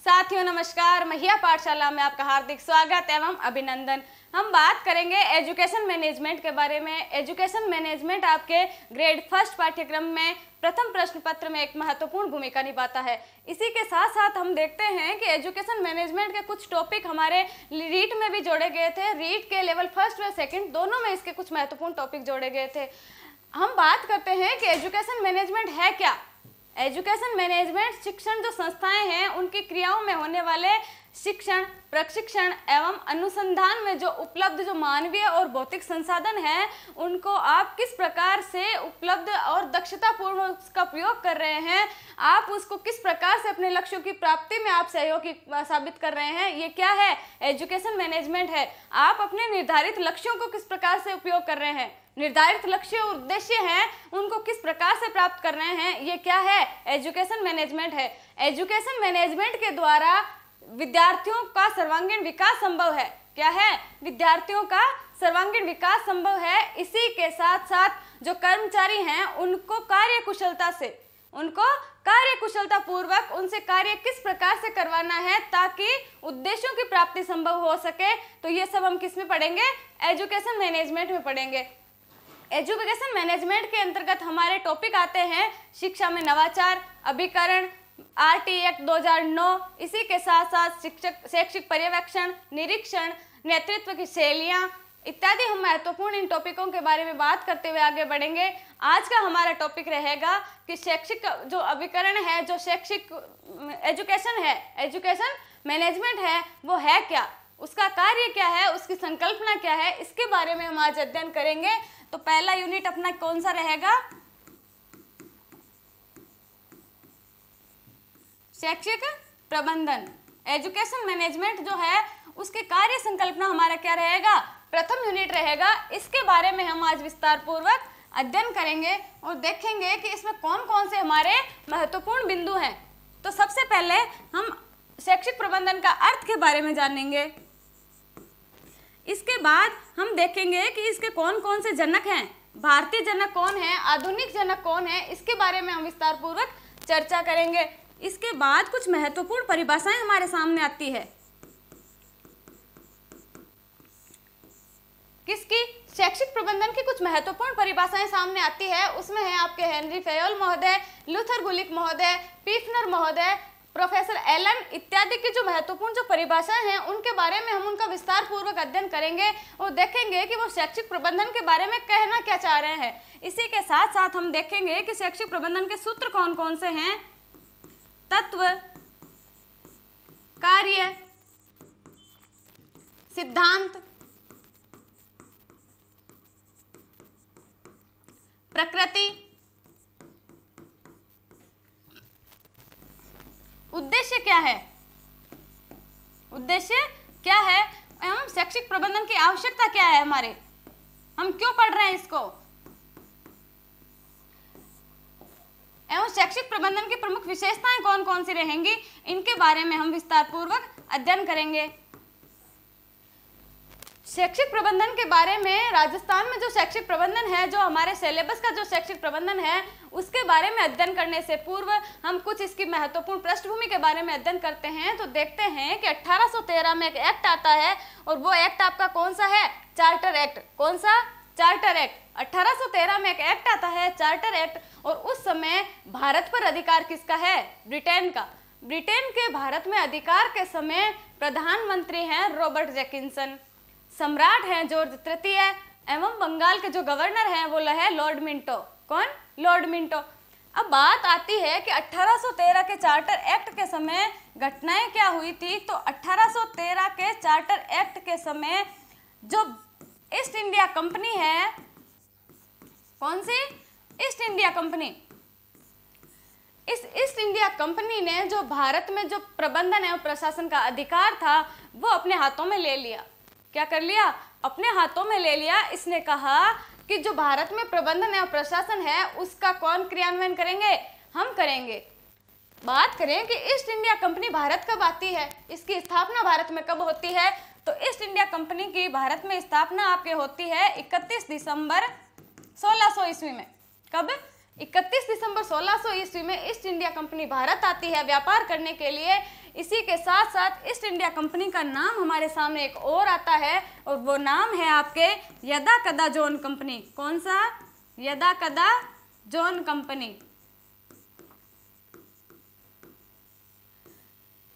साथियों नमस्कार। महिया पाठशाला में आपका हार्दिक स्वागत एवं अभिनंदन। हम बात करेंगे एजुकेशन मैनेजमेंट के बारे में। एजुकेशन मैनेजमेंट आपके ग्रेड फर्स्ट पाठ्यक्रम में प्रथम प्रश्न पत्र में एक महत्वपूर्ण भूमिका निभाता है। इसी के साथ साथ हम देखते हैं कि एजुकेशन मैनेजमेंट के कुछ टॉपिक हमारे रीट में भी जोड़े गए थे। रीट के लेवल फर्स्ट व सेकंड दोनों में इसके कुछ महत्वपूर्ण टॉपिक जोड़े गए थे। हम बात करते हैं कि एजुकेशन मैनेजमेंट है क्या। एजुकेशन मैनेजमेंट शिक्षण जो संस्थाएं हैं उनकी क्रियाओं में होने वाले शिक्षण, प्रशिक्षण एवं अनुसंधान में जो उपलब्ध जो मानवीय और भौतिक संसाधन हैं उनको आप किस प्रकार से उपलब्ध और दक्षतापूर्ण उसका प्रयोग कर रहे हैं, आप उसको किस प्रकार से अपने लक्ष्यों की प्राप्ति में आप सहयोगी साबित कर रहे हैं, ये क्या है? एजुकेशन मैनेजमेंट है। आप अपने निर्धारित लक्ष्यों को किस प्रकार से उपयोग कर रहे हैं, निर्धारित लक्ष्य और उद्देश्य हैं उनको किस प्रकार से प्राप्त कर रहे हैं, ये क्या है? एजुकेशन मैनेजमेंट है। एजुकेशन मैनेजमेंट के द्वारा विद्यार्थियों का सर्वांगीण विकास संभव है। क्या है? विद्यार्थियों का सर्वांगीण विकास संभव है। इसी के साथ साथ जो कर्मचारी हैं उनको कार्यकुशलता पूर्वक उनसे कार्य किस प्रकार से करवाना है ताकि उद्देश्यों की प्राप्ति संभव हो सके। तो ये सब हम किस में पढ़ेंगे? एजुकेशन मैनेजमेंट में पढ़ेंगे। एजुकेशन मैनेजमेंट के अंतर्गत हमारे टॉपिक आते हैं शिक्षा में नवाचार, अभिकरण, RT एक्ट 2009, इसी के साथ साथ शैक्षिक पर्यवेक्षण, निरीक्षण, नेतृत्व की शैलियाँ इत्यादि। हम महत्वपूर्ण इन टॉपिकों के बारे में बात करते हुए आगे बढ़ेंगे। आज का हमारा टॉपिक रहेगा कि शैक्षिक जो अभिकरण है, जो शैक्षिक एजुकेशन है, एजुकेशन मैनेजमेंट है, वो है क्या, उसका कार्य क्या है, उसकी संकल्पना क्या है, इसके बारे में हम आज अध्ययन करेंगे। तो पहला यूनिट अपना कौन सा रहेगा? शैक्षिक प्रबंधन। एजुकेशन मैनेजमेंट जो है उसके कार्य संकल्पना हमारा क्या रहेगा? प्रथम यूनिट रहेगा। इसके बारे में हम आज विस्तार पूर्वक अध्ययन करेंगे और देखेंगे कि इसमें कौन कौन से हमारे महत्वपूर्ण बिंदु हैं। तो सबसे पहले हम शैक्षिक प्रबंधन का अर्थ के बारे में जानेंगे। इसके बाद हम देखेंगे कि इसके कौन कौन से जनक हैं, भारतीय जनक कौन है, आधुनिक जनक कौन है, इसके बारे में हम विस्तार पूर्वक चर्चा करेंगे। इसके बाद कुछ महत्वपूर्ण परिभाषाएं हमारे सामने आती है। किसकी? शैक्षिक प्रबंधन की कुछ महत्वपूर्ण परिभाषाएं सामने आती है। उसमें है आपके हेनरी फेयोल महोदय, लूथर गुलिक महोदय, पीफनर महोदय, प्रोफेसर एलन इत्यादि की जो महत्वपूर्ण जो परिभाषाएं हैं उनके बारे में हम उनका विस्तार पूर्वक अध्ययन करेंगे और देखेंगे कि वो शैक्षिक प्रबंधन के बारे में कहना क्या चाह रहे हैं। इसी के साथ साथ हम देखेंगे कि शैक्षिक प्रबंधन के सूत्र कौन कौन से हैं, तत्व, कार्य, सिद्धांत, प्रकृति, उद्देश्य क्या है, उद्देश्य क्या है एवं शैक्षिक प्रबंधन की आवश्यकता क्या है, हमारे हम क्यों पढ़ रहे हैं इसको, एवं शैक्षिक प्रबंधन की प्रमुख विशेषताएं कौन कौन सी रहेंगी, इनके बारे में हम विस्तार पूर्वक अध्ययन करेंगे। शैक्षिक प्रबंधन के बारे में राजस्थान में जो शैक्षिक प्रबंधन है, जो हमारे सिलेबस का जो शैक्षिक प्रबंधन है, उसके बारे में अध्ययन करने से पूर्व हम कुछ इसकी महत्वपूर्ण पृष्ठभूमि के बारे में अध्ययन करते हैं। तो देखते हैं कि 1813 में एक एक्ट आता है और वो एक्ट आपका कौन सा है? Charter act. कौन सा? Charter act. 1813 में एक एक्ट आता है, चार्टर एक्ट, और उस समय भारत पर अधिकार किसका है? ब्रिटेन का। ब्रिटेन के भारत में अधिकार के समय प्रधानमंत्री हैं रॉबर्ट जैकिंसन, सम्राट हैं जॉर्ज तृतीय, एवं बंगाल के जो गवर्नर हैं वो है लॉर्ड मिंटो। कौन? Lord Minto. अब बात आती है कि 1813 के चार्टर एक्ट के समय घटनाएं क्या हुई थी। तो 1813 के चार्टर एक्ट के समय जो ईस्ट इंडिया कंपनी है, कौन सी? East India Company. इस ईस्ट इंडिया कंपनी ने जो भारत में जो प्रबंधन एवं प्रशासन का अधिकार था वो अपने हाथों में ले लिया। क्या कर लिया? अपने हाथों में ले लिया। इसने कहा कि जो भारत में प्रबंधन एवं प्रशासन है उसका कौन क्रियान्वयन करेंगे? हम करेंगे। बात करें कि ईस्ट इंडिया कंपनी भारत कब आती है, इसकी स्थापना भारत में कब होती है, तो ईस्ट इंडिया कंपनी की भारत में स्थापना आपके होती है 31 दिसंबर 1600 ईस्वी में। कब? 31 दिसंबर 1600 ईस्वी में ईस्ट इंडिया कंपनी भारत आती है व्यापार करने के लिए। इसी के साथ साथ ईस्ट इंडिया कंपनी का नाम हमारे सामने एक और आता है और वो नाम है आपके यदाकदा जोन कंपनी। कौन सा? यदाकदा जोन कंपनी।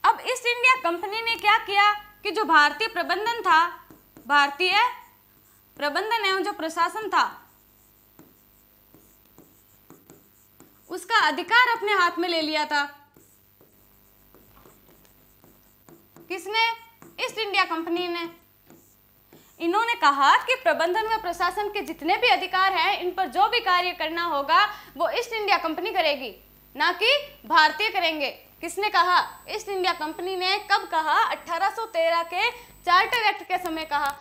अब ईस्ट इंडिया कंपनी ने क्या किया कि जो भारतीय प्रबंधन था, भारतीय प्रबंधन एवं जो प्रशासन था, उसका अधिकार अपने हाथ में ले लिया था। किसने? ईस्ट इंडिया कंपनी ने। इन्होंने कहा कि प्रबंधन व प्रशासन के जितने भी अधिकार हैं, इन पर जो भी कार्य करना होगा वो ईस्ट इंडिया कंपनी करेगी, ना कि भारतीय करेंगे। किसने कहा? ईस्ट इंडिया कंपनी ने। कब कहा? 1813 के चार्टर एक्ट के समय कहा।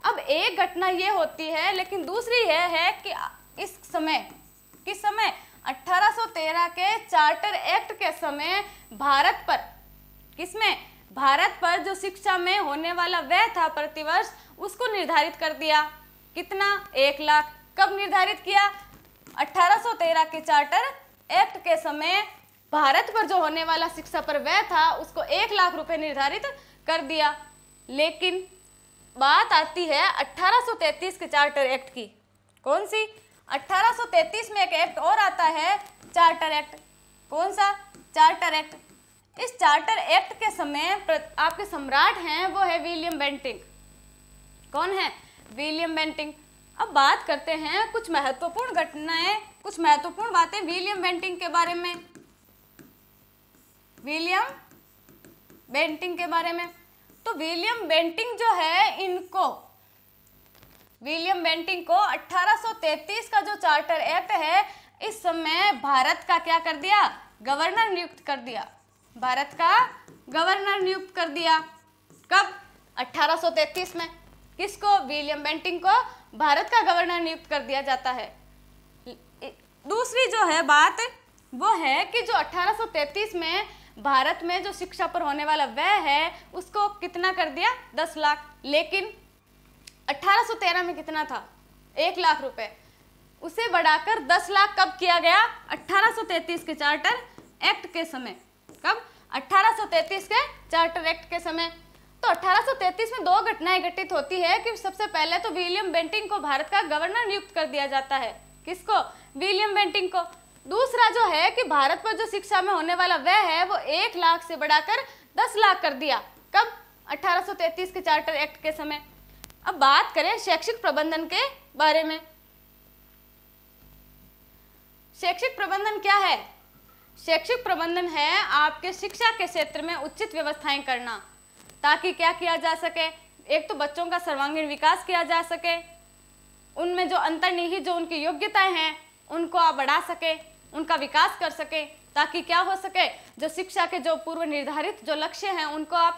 अब एक घटना ये होती है, लेकिन दूसरी यह है कि इस समय, किस समय? 1813 के चार्टर एक्ट के समय भारत पर, किसमें? भारत पर जो शिक्षा में होने वाला व्यय था प्रतिवर्ष, उसको निर्धारित कर दिया। कितना? 1 लाख। कब निर्धारित किया? 1813 के चार्टर एक्ट के समय भारत पर जो होने वाला शिक्षा पर व्यय था, उसको 1 लाख रुपए निर्धारित कर दिया। लेकिन बात आती है 1833 के चार्टर एक्ट की। कौन सी? 1833 में एक एक्ट और आता है, चार्टर एक्ट। कौन सा? Charter act. इस चार्टर एक्ट के समय आपके सम्राट हैं वो है विलियम बेंटिंक। कौन है? William Bentinck. अब बात करते हैं कुछ महत्वपूर्ण घटनाएं, कुछ महत्वपूर्ण बातें विलियम बेंटिंक के बारे में। विलियम बेंटिंक के बारे में, तो विलियम बेंटिंक जो है, इनको, विलियम बेंटिंक को 1833 का जो चार्टर एक्ट है, इस समय भारत का क्या कर दिया? गवर्नर नियुक्त कर दिया। भारत का गवर्नर नियुक्त कर दिया। कब? 1833 में। किसको? विलियम बेंटिंक को भारत का गवर्नर नियुक्त कर दिया जाता है। दूसरी जो है बात वो है कि जो 1833 में भारत में जो शिक्षा पर होने वाला व्यय है, उसको कितना कर दिया? 10 लाख। लेकिन 1813 में कितना था? 1 लाख रुपए। उसे बढ़ाकर 10 लाख कब किया गया? 1833 के चार्टर एक्ट के समय। कब? 1833 के चार्टर एक्ट के समय। तो 1833 में 2 घटनाएं घटित होती है कि सबसे पहले तो विलियम बेंटिंक को भारत का गवर्नर नियुक्त कर दिया जाता है। किसको? विलियम बेंटिंक को। दूसरा जो है कि भारत पर जो शिक्षा में होने वाला व्यय है वो 1 लाख से बढ़ाकर 10 लाख कर दिया। कब? 1833 के चार्टर एक्ट के समय। अब बात करें शैक्षिक प्रबंधन के बारे में। शैक्षिक प्रबंधन क्या है? शैक्षिक प्रबंधन है आपके शिक्षा के क्षेत्र में उचित व्यवस्थाएं करना, ताकि क्या किया जा सके? एक तो बच्चों का सर्वांगीण विकास किया जा सके, उनमें जो अंतर्निहित जो उनकी योग्यताएं हैं उनको आप बढ़ा सके, उनका विकास कर सके, ताकि क्या हो सके? जो शिक्षा के जो पूर्व निर्धारित जो लक्ष्य हैं उनको आप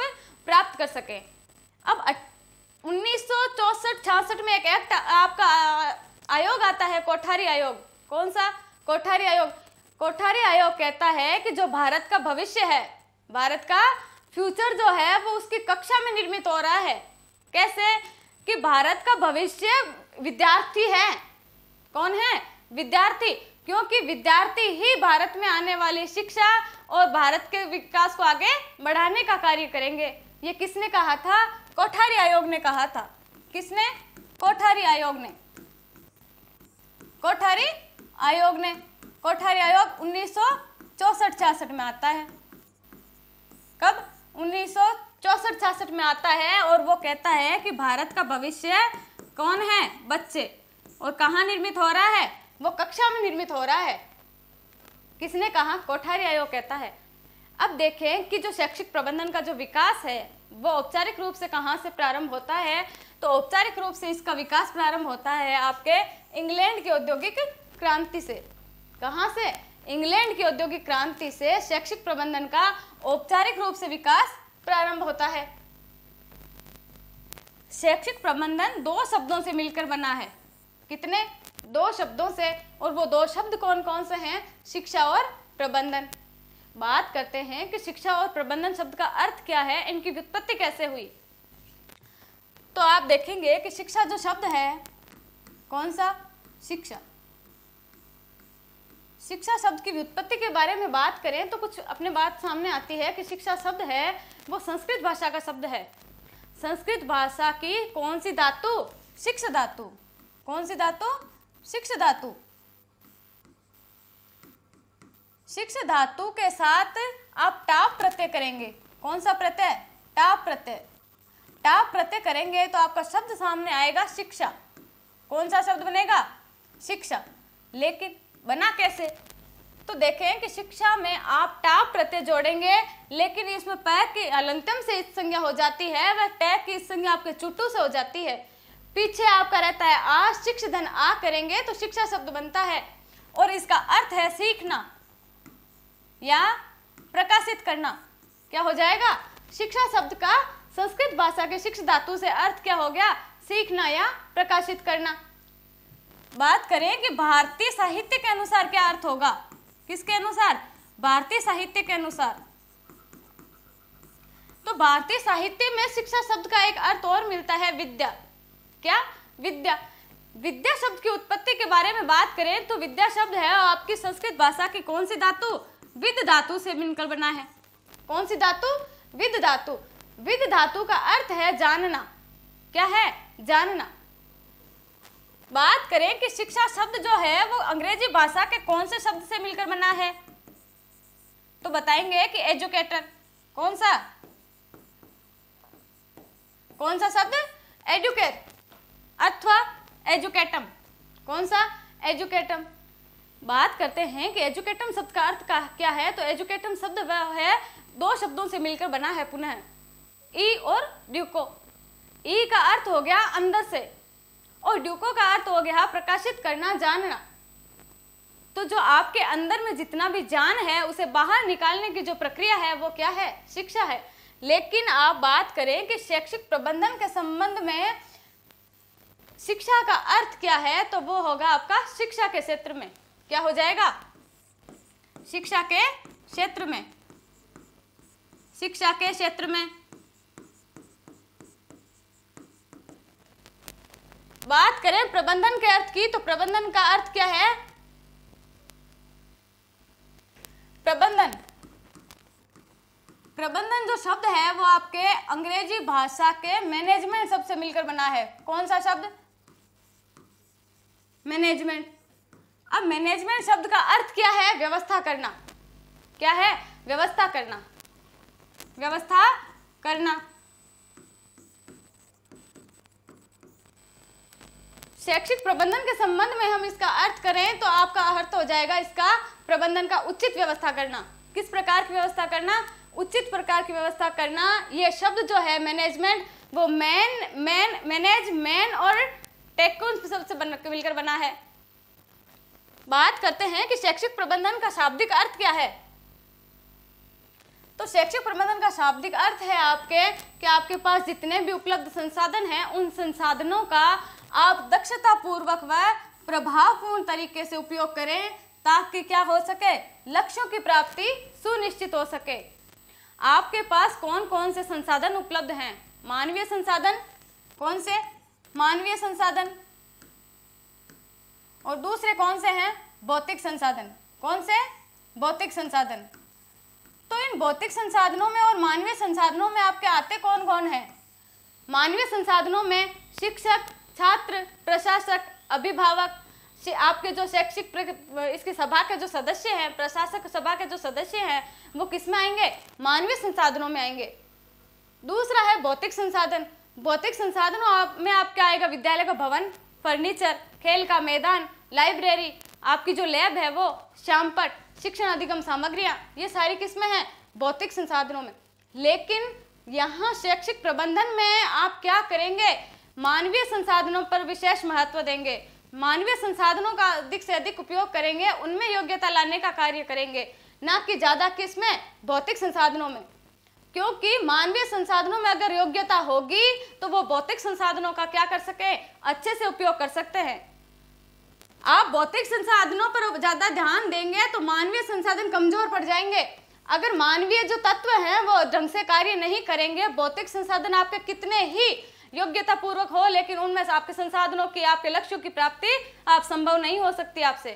प्राप्त कर सके। अब 1964-66 में एक एक्ट आपका आयोग आता है, कोठारी आयोग। कौन सा? कोठारी आयोग। कोठारी आयोग कहता है कि जो भारत का भविष्य है, भारत का फ्यूचर जो है वो उसकी कक्षा में निर्मित हो रहा है। कैसे? कि भारत का भविष्य विद्यार्थी है। कौन है? विद्यार्थी। क्योंकि विद्यार्थी ही भारत में आने वाली शिक्षा और भारत के विकास को आगे बढ़ाने का कार्य करेंगे। ये किसने कहा था? कोठारी आयोग ने कहा था। किसने? कोठारी आयोग ने। कोठारी आयोग ने। कोठारी आयोग 1964-66 में आता है। कब? 1964-66 में आता है और वो कहता है कि भारत का भविष्य कौन है? बच्चे। और कहाँ निर्मित हो रहा है? वो कक्षा में निर्मित हो रहा है। किसने कहा? कोठारी आयोग कहता है। अब देखें कि जो शैक्षिक प्रबंधन का जो विकास है वो औपचारिक रूप से कहाँ से प्रारंभ होता है? तो औपचारिक रूप से इसका विकास प्रारंभ होता है आपके इंग्लैंड की औद्योगिक क्रांति से। कहाँ से? इंग्लैंड की औद्योगिक क्रांति से शैक्षिक प्रबंधन का औपचारिक रूप से विकास प्रारंभ होता है। शैक्षिक प्रबंधन 2 शब्दों से मिलकर बना है। कितने? 2 शब्दों से। और वो 2 शब्द कौन कौन से हैं? शिक्षा और प्रबंधन। बात करते हैं कि शिक्षा और प्रबंधन शब्द का अर्थ क्या है, इनकी व्युत्पत्ति कैसे हुई। तो आप देखेंगे कि शिक्षा जो शब्द है, कौन सा? शिक्षा। शिक्षा शब्द की व्युत्पत्ति के बारे में बात करें तो कुछ अपने बात सामने आती है कि शिक्षा शब्द है वो संस्कृत भाषा का शब्द है। संस्कृत भाषा की कौन सी धातु? शिक्ष धातु। कौन सी धातु? शिक्ष धातु। शिक्ष धातु के साथ आप टाप प्रत्यय करेंगे। कौन सा प्रत्यय? टाप प्रत्यय। टाप प्रत्यय करेंगे तो आपका शब्द सामने आएगा शिक्षा। कौन सा शब्द बनेगा? शिक्षा। लेकिन बना कैसे? तो देखें कि शिक्षा में आप टाप प्रत्यय जोड़ेंगे, लेकिन इसमें पै की अलंत्यम से इस संज्ञा हो जाती है, वह टै की इस संज्ञा आपके चुट्टू से हो जाती है। पीछे आपका रहता है आ, शिक्ष धन आ करेंगे तो शिक्षा शब्द बनता है और इसका अर्थ है सीखना या प्रकाशित करना। क्या हो जाएगा? शिक्षा शब्द का संस्कृत भाषा के शिक्ष धातु से अर्थ क्या हो गया? सीखना या प्रकाशित करना। बात करें कि भारतीय साहित्य के अनुसार क्या अर्थ होगा? किसके अनुसार? भारतीय साहित्य के अनुसार। तो भारतीय साहित्य में शिक्षा शब्द का एक अर्थ और मिलता है, विद्या। क्या? विद्या। विद्या शब्द की उत्पत्ति के बारे में बात करें तो विद्या शब्द है आपकी संस्कृत भाषा की कौन सी धातु? विद धातु से मिलकर बना है। कौन सी धातु? विद धातु। विद धातु का अर्थ है जानना। क्या है? जानना। बात करें कि शिक्षा शब्द जो है वो अंग्रेजी भाषा के कौन से शब्द से मिलकर बना है, तो बताएंगे कि एजुकेटर। कौन सा? कौन सा शब्द? एजुकेट अथवा एजुकेटम। कौन सा? एजुकेटम। बात करते हैं कि एजुकेटम शब्द का अर्थ क्या है, तो एजुकेटम शब्द वह है दो शब्दों से मिलकर बना है पुनः, ई और ड्यूको। ई का अर्थ हो गया अंदर से और ड्यूको का अर्थ हो गया प्रकाशित करना, जानना। तो जो आपके अंदर में जितना भी ज्ञान है उसे बाहर निकालने की जो प्रक्रिया है वो क्या है? शिक्षा है। लेकिन आप बात करें कि शैक्षिक प्रबंधन के संबंध में शिक्षा का अर्थ क्या है, तो वो होगा आपका शिक्षा के क्षेत्र में। क्या हो जाएगा? शिक्षा के क्षेत्र में। शिक्षा के क्षेत्र में। बात करें प्रबंधन के अर्थ की, तो प्रबंधन का अर्थ क्या है? प्रबंधन। प्रबंधन जो शब्द है वो आपके अंग्रेजी भाषा के मैनेजमेंट शब्द से मिलकर बना है। कौन सा शब्द? मैनेजमेंट। अब मैनेजमेंट शब्द का अर्थ क्या है? व्यवस्था करना। क्या है? व्यवस्था करना। व्यवस्था करना। शैक्षिक प्रबंधन के संबंध में हम इसका अर्थ करें तो आपका अर्थ हो जाएगा इसका प्रबंधन का उचित व्यवस्था करना। किस प्रकार की व्यवस्था करना? उचित प्रकार की व्यवस्था करना। ये शब्द जो है मैनेजमेंट वो मैनेज और टेक्न शब्द से मिलकर बना है। बात करते हैं कि शैक्षिक प्रबंधन का शाब्दिक अर्थ क्या है, तो शैक्षिक प्रबंधन का शाब्दिक अर्थ है आपके कि आपके पास जितने भी उपलब्ध संसाधन हैं उन संसाधनों का आप दक्षता पूर्वक व प्रभावपूर्ण तरीके से उपयोग करें ताकि क्या हो सके? लक्ष्यों की प्राप्ति सुनिश्चित हो सके। आपके पास कौन कौन से संसाधन उपलब्ध हैं? मानवीय संसाधन। कौन से? मानवीय संसाधन। और दूसरे कौन से हैं? भौतिक संसाधन। कौन से? भौतिक संसाधन। तो इन भौतिक संसाधनों में और मानवीय संसाधनों में आपके आते कौन कौन हैं? मानवीय संसाधनों में शिक्षक, छात्र, प्रशासक, अभिभावक, आपके जो शैक्षिक इसकी सभा के जो सदस्य हैं, प्रशासक सभा के जो सदस्य हैं, वो किस में आएंगे? मानवीय संसाधनों में आएंगे। दूसरा है भौतिक संसाधन। भौतिक संसाधनों में आपका आएगा विद्यालय का भवन, फर्नीचर, खेल का मैदान, लाइब्रेरी, आपकी जो लैब है वो, श्यामपट, शिक्षण अधिगम सामग्रियां, ये सारी किसमें है? भौतिक संसाधनों में। लेकिन यहाँ शैक्षिक प्रबंधन में आप क्या करेंगे? मानवीय संसाधनों पर विशेष महत्व देंगे। मानवीय संसाधनों का अधिक से अधिक उपयोग करेंगे, उनमें योग्यता लाने का कार्य करेंगे, ना कि ज्यादा किसमें? भौतिक संसाधनों में। क्योंकि मानवीय संसाधनों में अगर योग्यता होगी तो वो भौतिक संसाधनों का क्या कर सके? अच्छे से उपयोग कर सकते हैं। आप भौतिक संसाधनों पर ज्यादा ध्यान देंगे तो मानवीय संसाधन कमजोर पड़ जाएंगे। अगर मानवीय जो तत्व हैं वो ढंग से कार्य नहीं करेंगे, भौतिक संसाधन आपके कितने ही योग्यता पूर्वक हो, लेकिन उनमें से आपके संसाधनों की, आपके लक्ष्यों की प्राप्ति आप संभव नहीं हो सकती आपसे।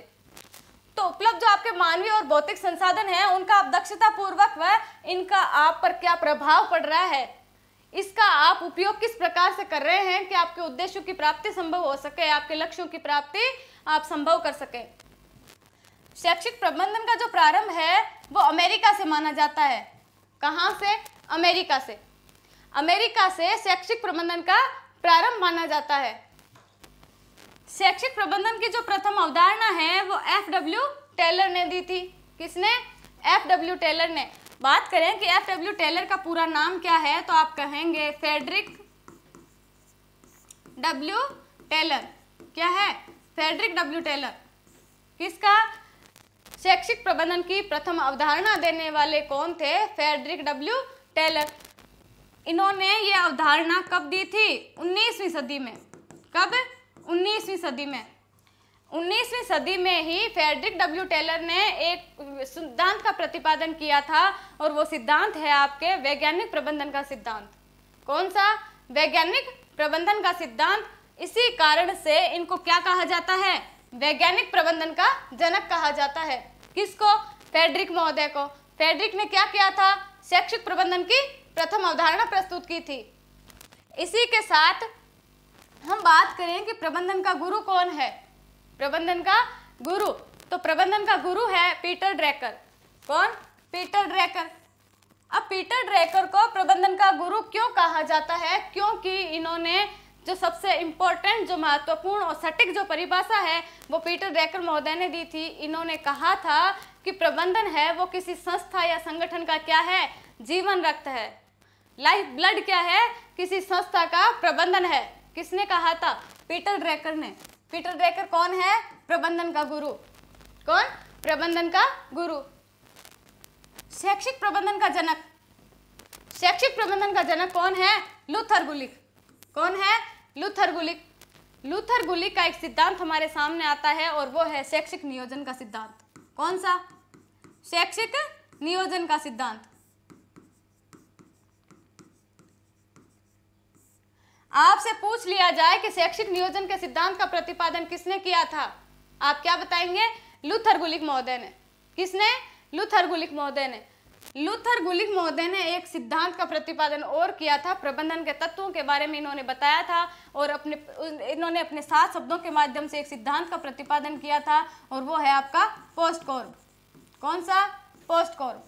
तो उपलब्ध जो आपके मानवीय और भौतिक संसाधन है उनका आप दक्षता पूर्वक व इनका आप पर क्या प्रभाव पड़ रहा है, इसका आप उपयोग किस प्रकार से कर रहे हैं कि आपके उद्देश्यों की प्राप्ति संभव हो सके, आपके लक्ष्यों की प्राप्ति आप संभव कर सके। शैक्षिक प्रबंधन का जो प्रारंभ है वो अमेरिका से माना जाता है। कहाँ से? अमेरिका से। अमेरिका से शैक्षिक प्रबंधन का प्रारंभ माना जाता है। शैक्षिक प्रबंधन की जो प्रथम अवधारणा है वो F.W. टेलर ने दी थी। किसने? F.W. टेलर ने। बात करें कि F.W. टेलर का पूरा नाम क्या है तो आप कहेंगे फ्रेडरिक W. टेलर। क्या है? Frederick W. टेलर। किसका? शैक्षिक प्रबंधन की प्रथम अवधारणा देने वाले कौन थे? Frederick W. टेलर। इन्होंने ये अवधारणा कब दी थी? 19वीं सदी में। कब? 19वीं सदी में। 19वीं सदी में ही फ्रेडरिक W. टेलर ने एक सिद्धांत का प्रतिपादन किया था और वो सिद्धांत है आपके वैज्ञानिक प्रबंधन का सिद्धांत। कौन सा? वैज्ञानिक प्रबंधन का सिद्धांत। इसी कारण से इनको क्या कहा जाता है? वैज्ञानिक प्रबंधन का जनक कहा जाता है। किसको? फ्रेडरिक महोदय को। फ्रेडरिक ने क्या किया था? शैक्षिक प्रबंधन की प्रथम अवधारणा प्रस्तुत की थी। इसी के साथ हम बात करें कि प्रबंधन का गुरु कौन है? प्रबंधन का गुरु, तो प्रबंधन का गुरु है पीटर ड्रैकर। कौन? पीटर ड्रैकर। अब पीटर ड्रैकर को प्रबंधन का गुरु क्यों कहा जाता है? क्योंकि इन्होंने जो सबसे इम्पोर्टेंट, जो महत्वपूर्ण और सटीक जो परिभाषा है वो पीटर ड्रैकर महोदय ने दी थी। इन्होंने कहा था कि प्रबंधन है वो किसी संस्था या संगठन का क्या है? जीवन रक्त है। लाइफ ब्लड क्या है? किसी संस्था का प्रबंधन है। किसने कहा था? पीटर ड्रैकर ने। पीटर ड्रैकर कौन है? प्रबंधन का गुरु। कौन? प्रबंधन का गुरु। शैक्षिक प्रबंधन का जनक, शैक्षिक प्रबंधन का जनक कौन है? लूथर गुलिक। कौन है? लूथर गुलिक। लूथर गुलिक का एक सिद्धांत हमारे सामने आता है और वो है शैक्षिक नियोजन का सिद्धांत। कौन सा? शैक्षिक नियोजन का सिद्धांत। आपसे पूछ लिया जाए कि शैक्षिक नियोजन के सिद्धांत का प्रतिपादन किसने किया था, आप क्या बताएंगे? लूथर गुलिक महोदय ने। किसने? लूथर गुलिक महोदय ने। लूथर गुलिक महोदय ने एक सिद्धांत का प्रतिपादन और किया था। प्रबंधन के तत्वों के बारे में इन्होंने बताया था और इन्होंने अपने 7 शब्दों के माध्यम से एक सिद्धांत का प्रतिपादन किया था और वो है आपका पोस्टकॉर्ब। कौन सा? पोस्टकॉर्ब।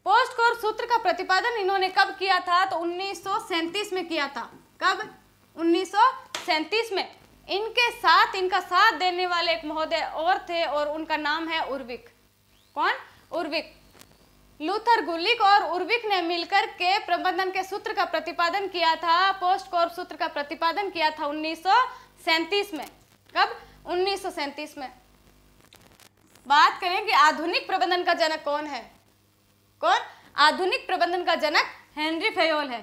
पोस्टकॉर्ब सूत्र का प्रतिपादन इन्होंने कब किया था? तो 1937 में किया था। कब? 1937 में। इनका साथ देने वाले एक महोदय और थे और उनका नाम है उर्विक। कौन? उर्विक। लूथर गुलिक और उर्विक ने मिलकर के प्रबंधन के सूत्र का प्रतिपादन किया था। पोस्टकॉर्ब सूत्र का प्रतिपादन किया था 1937 में। कब? 1937 में। बात करें कि आधुनिक प्रबंधन का जनक कौन है? कौन? आधुनिक प्रबंधन का जनक हेनरी फयोल है।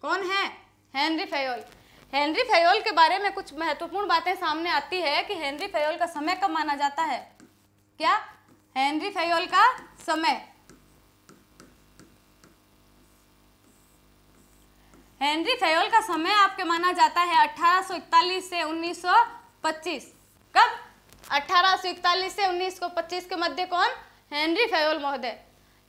कौन है? Henry Fayol. हेनरी फयोल के बारे में कुछ महत्वपूर्ण बातें सामने आती है कि हेनरी फयोल का समय कब माना जाता है? क्या? हेनरी फयोल का समय, हेनरी फयोल का समय आपके माना जाता है 1841 से 1925। कब? 1841 से 1925 के मध्य। कौन? हेनरी फयोल महोदय।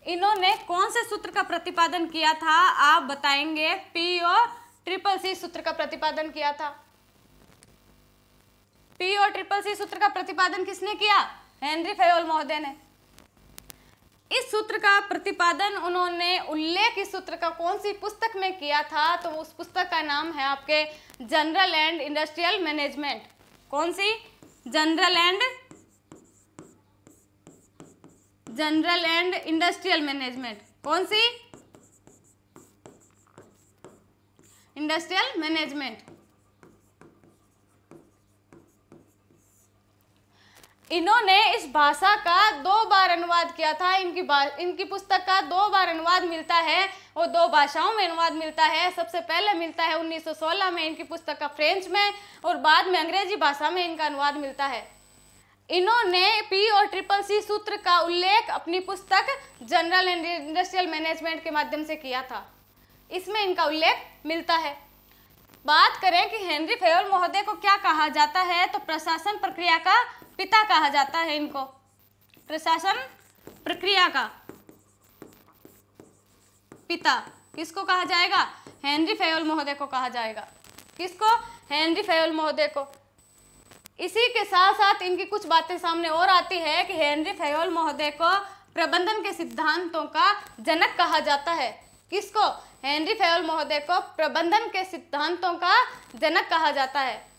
इन्होंने कौन से सूत्र का प्रतिपादन किया था? आप बताएंगे। PO-CCC सूत्र का प्रतिपादन किया था। PO-CCC सूत्र का प्रतिपादन किसने किया? हेनरी फयोल महोदय ने। इस सूत्र का प्रतिपादन उन्होंने उल्लेख इस सूत्र का कौन सी पुस्तक में किया था? तो उस पुस्तक का नाम है आपके जनरल एंड इंडस्ट्रियल मैनेजमेंट। कौन सी? General and industrial management. कौन सी? Industrial management. इन्होंने इस भाषा का 2 बार अनुवाद किया था। इनकी पुस्तक का 2 बार अनुवाद मिलता है और 2 भाषाओं में अनुवाद मिलता है। सबसे पहले मिलता है 1916 में इनकी पुस्तक का फ्रेंच में और बाद में अंग्रेजी भाषा में इनका अनुवाद मिलता है। इन्होंने PO-CCC सूत्र का उल्लेख अपनी पुस्तक जनरल एंड इंडस्ट्रियल मैनेजमेंट के माध्यम से किया था। इसमें इनका उल्लेख मिलता है। बात करें कि हेनरी फयोल महोदय को क्या कहा जाता है? तो प्रशासन प्रक्रिया का पिता कहा जाता है इनको, प्रशासन प्रक्रिया का पिता किसको कहा जाएगा? हेनरी फयोल महोदय को कहा जाएगा। किसको? हेनरी फयोल महोदय को। इसी के साथ साथ इनकी कुछ बातें सामने और आती है कि हेनरी फयोल महोदय को प्रबंधन के सिद्धांतों का जनक कहा जाता है। किसको? हेनरी फयोल महोदय को प्रबंधन के सिद्धांतों का जनक कहा जाता है।